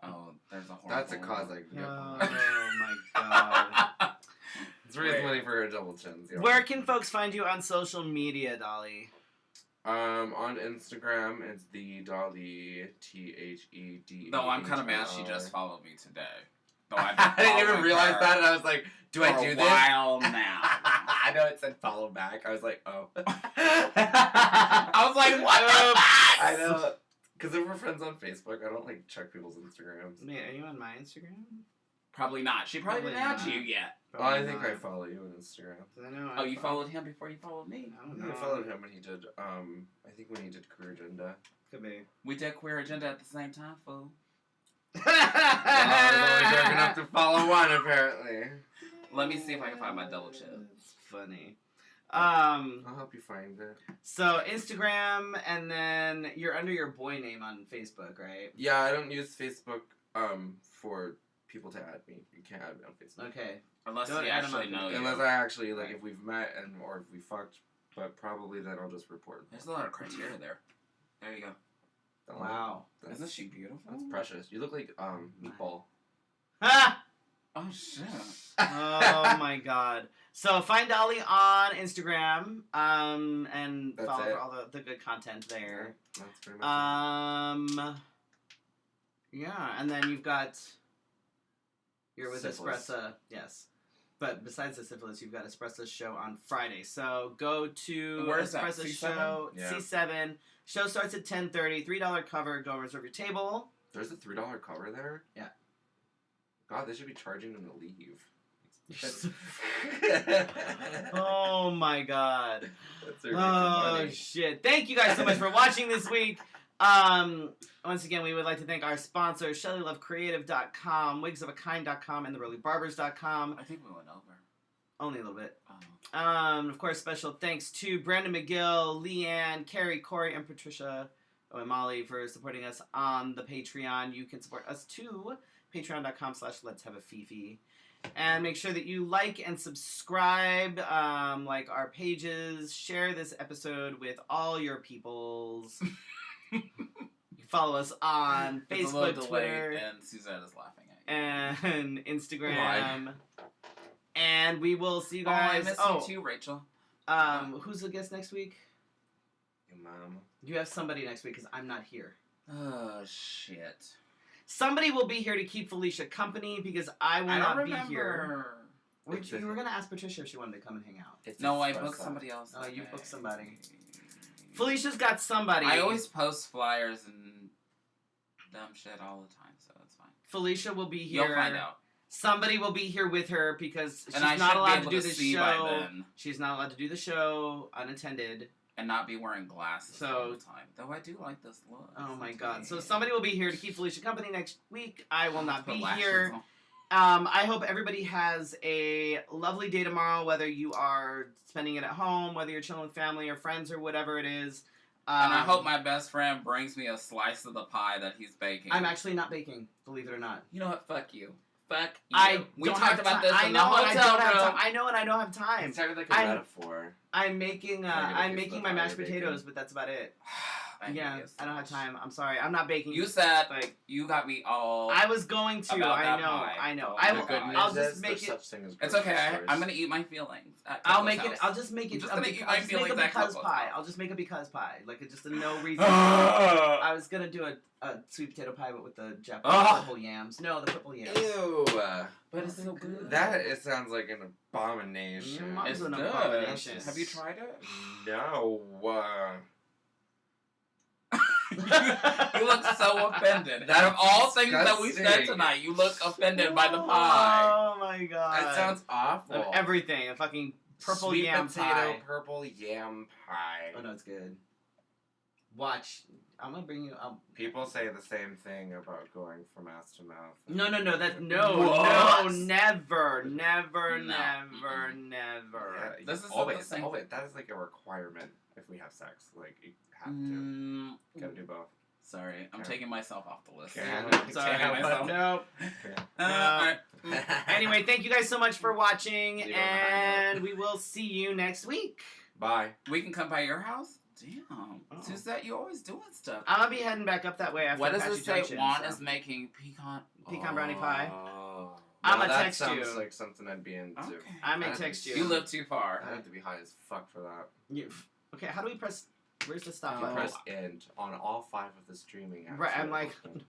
A: Oh, there's a horrible
B: That's a cause I
C: Oh
B: can
C: my god.
B: It's raising money for her double chins. Yeah.
C: Where can folks find you on social media, Dahli?
B: On Instagram, it's the Dahli, THED.
A: No, I'm kind of mad she just followed me today. No,
B: I didn't even realize that, and I was like, do I do
A: for
B: this?
A: a while now.
B: I know it said follow back. I was like, oh.
A: I was like, what the fuck?
B: I know. Because if we're friends on Facebook, I don't, like, check people's Instagrams.
C: Wait, are you on my Instagram?
A: Probably not. She probably didn't add you yet.
B: Well, I think I follow you on Instagram.
C: I know.
A: Oh, you followed him before you followed me?
C: I don't
B: I
C: know.
B: followed him when he did, I think when he did Career Agenda.
C: Could be.
A: We did Queer Agenda at the same time, fool.
B: Well, I was only drunk enough to follow one, apparently.
A: Let me see if I can find my double chin.
C: It's funny.
B: I'll help you find it.
C: So Instagram, and then you're under your boy name on Facebook, right?
B: Yeah, I don't use Facebook, for people to add me. You can't add me on Facebook.
C: Okay.
A: Unless
C: Don't
A: he
C: add him
A: actually
C: on
A: knows you.
B: Unless I actually, like,
A: Right.
B: if we've met or if we fucked, but probably then I'll just report.
A: There's a lot of criteria there. There you go.
C: Wow.
A: Isn't she beautiful?
B: That's precious. You look like, Meatball.
C: Ha!
A: Oh, shit.
C: Oh my god. So find Dahli on Instagram, and
B: That's
C: follow
B: it.
C: for all the good content there.
B: That's pretty much
C: Yeah, and then you've got you're with
B: Syphilis.
C: Espressa, yes. But besides the syphilis, you've got Espressa's show on Friday. So go to
A: Where is that?
C: Espressa's
A: C7?
C: show,
B: Yeah.
C: C7. Show starts at 10:30. $3 cover. Go reserve your table.
B: There's a $3 cover there?
C: Yeah.
B: God, they should be charging them to leave.
C: Oh my god.
B: That's a
C: Oh
B: money.
C: shit. Thank you guys so much for watching this week. Once again, we would like to thank our sponsors, ShellyLoveCreative.com, WigsOfAkind.com, and TheReallyBarbers.com.
A: I think we went over.
C: Only a little bit.
A: Oh.
C: Of course, special thanks to Brandon McGill, Leanne, Carrie, Corey, and Patricia, and Molly for supporting us on the Patreon. You can support us too. Patreon.com/Let's Have a Fefe. And make sure that you like and subscribe, like our pages. Share this episode with all your peoples. You can follow us on
A: It's a little
C: Facebook,
A: delayed,
C: Twitter,
A: and Suzette is laughing at you.
C: and Instagram. And we will see you
A: Oh, I
C: guys.
A: miss you too, Rachel.
C: Who's the guest next week?
B: Your mom.
C: You have somebody next week because I'm not here.
A: Oh, shit.
C: Somebody will be here to keep Felicia company because I will
A: I
C: not
A: don't
C: be here.
A: remember.
C: You were gonna ask Patricia if she wanted to come and hang out.
B: It's
A: No, I
B: espresso.
A: booked somebody else.
C: Oh, you
A: today.
C: booked somebody. Felicia's got somebody.
A: I always post flyers and dumb shit all the time, so it's fine.
C: Felicia will be here.
A: You'll find out.
C: Somebody will be here with her because she's
A: And I
C: not
A: should
C: allowed
A: be
C: to
A: able
C: do
A: to
C: the
A: see
C: show.
A: by then
C: She's not allowed to do the show unattended.
A: and not be wearing glasses
C: So-
A: all the time. Though I do like this look.
C: Oh my
A: It's
C: god.
A: okay.
C: So somebody will be here to keep Felicia company next week. I will not
A: Put
C: be
A: lashes
C: here.
A: on.
C: I hope everybody has a lovely day tomorrow, whether you are spending it at home, whether you're chilling with family or friends or whatever it is.
A: And I hope my best friend brings me a slice of the pie that he's baking.
C: I'm actually not baking, believe it or not.
A: You know what? Fuck you. Fuck you.
C: I
A: We
C: don't
A: talked
C: have
A: about
C: ti-
A: this
C: I
A: in
C: know,
A: the
C: and I
A: hotel
C: don't have
A: room.
C: time. I know, and I don't have time.
B: It sounded like a
C: I'm-
B: metaphor.
C: I'm making
B: You're gonna
C: my mashed
B: bake.
C: potatoes, but that's about it.
A: I
C: Yeah,
A: hate you so
C: I don't have
A: much.
C: time. I'm sorry. I'm not baking.
A: You said
C: like
A: you got me all.
C: I was going to.
A: About
C: I
A: that
C: know.
A: pie.
C: I know.
A: Oh
C: I
A: my
C: will.
A: God.
C: I'll just make
B: There's
C: it.
B: such thing as
A: It's
B: grocery
A: okay.
B: stores.
A: I'm gonna eat my feelings. At
C: I'll
A: Coco's
C: make it.
A: house.
C: I'll just make it.
A: I'm just
C: I'll
A: gonna
C: be-
A: eat
C: I'll
A: my
C: just make
A: feelings
C: a
A: at
C: because
A: Coco's
C: pie.
A: house.
C: I'll just make a because pie. Like it's just a no reason. I was gonna do a sweet potato pie, but with the Japanese
A: Ugh.
C: purple yams. No, the purple yams.
B: Ew.
A: But it's so good.
B: That it sounds like an abomination.
C: Mom's
A: It's
C: an
A: good.
C: abomination.
A: Have you tried it?
B: No.
A: You look so offended. Out of all things that we said
B: disgusting.
A: tonight, you look offended by the pie.
C: Oh my god.
B: That sounds awful.
C: Of everything. A fucking purple
B: Sweet
C: yam
B: potato,
C: pie.
B: purple yam pie.
C: Oh no, it's good. Watch. I'm gonna bring you.
B: People say the same thing about going from mouth to mouth.
C: No. That
A: What?
C: never.
A: No.
B: Yeah,
A: This is
B: always,
A: the same
B: always.
A: thing.
B: That is like a requirement if we have sex. Like you have to.
A: Mm,
B: Gotta do both.
A: sorry, I'm
B: Okay.
A: taking myself off the list.
B: Okay.
A: I'm sorry,
B: Okay.
A: myself.
C: Nope.
B: Okay.
A: Alright.
C: Anyway, thank you guys so much for watching,
B: Leave it on a high
C: and we will see you next week.
B: Bye.
A: We can come by your house? Damn.
C: Oh.
A: Suzette, you always doing stuff.
C: I'm gonna be heading back up that way after
A: What does
C: Apache
A: it say?
C: Junction,
A: Juan
C: so.
A: is making pecan
C: Pecan brownie
B: Oh.
C: I'ma
B: that
C: text
B: sounds
C: you.
B: like something I'd be into.
A: Okay.
C: I'm gonna
B: I'd
C: text
B: be-
C: you.
A: You live too far.
B: I'd have to be high as fuck for that.
C: Okay, how do we press? Where's the stop
A: Oh.
C: button?
B: Press end on all 5 of the streaming apps.
C: Right, I'm
B: that are
C: like-
B: open.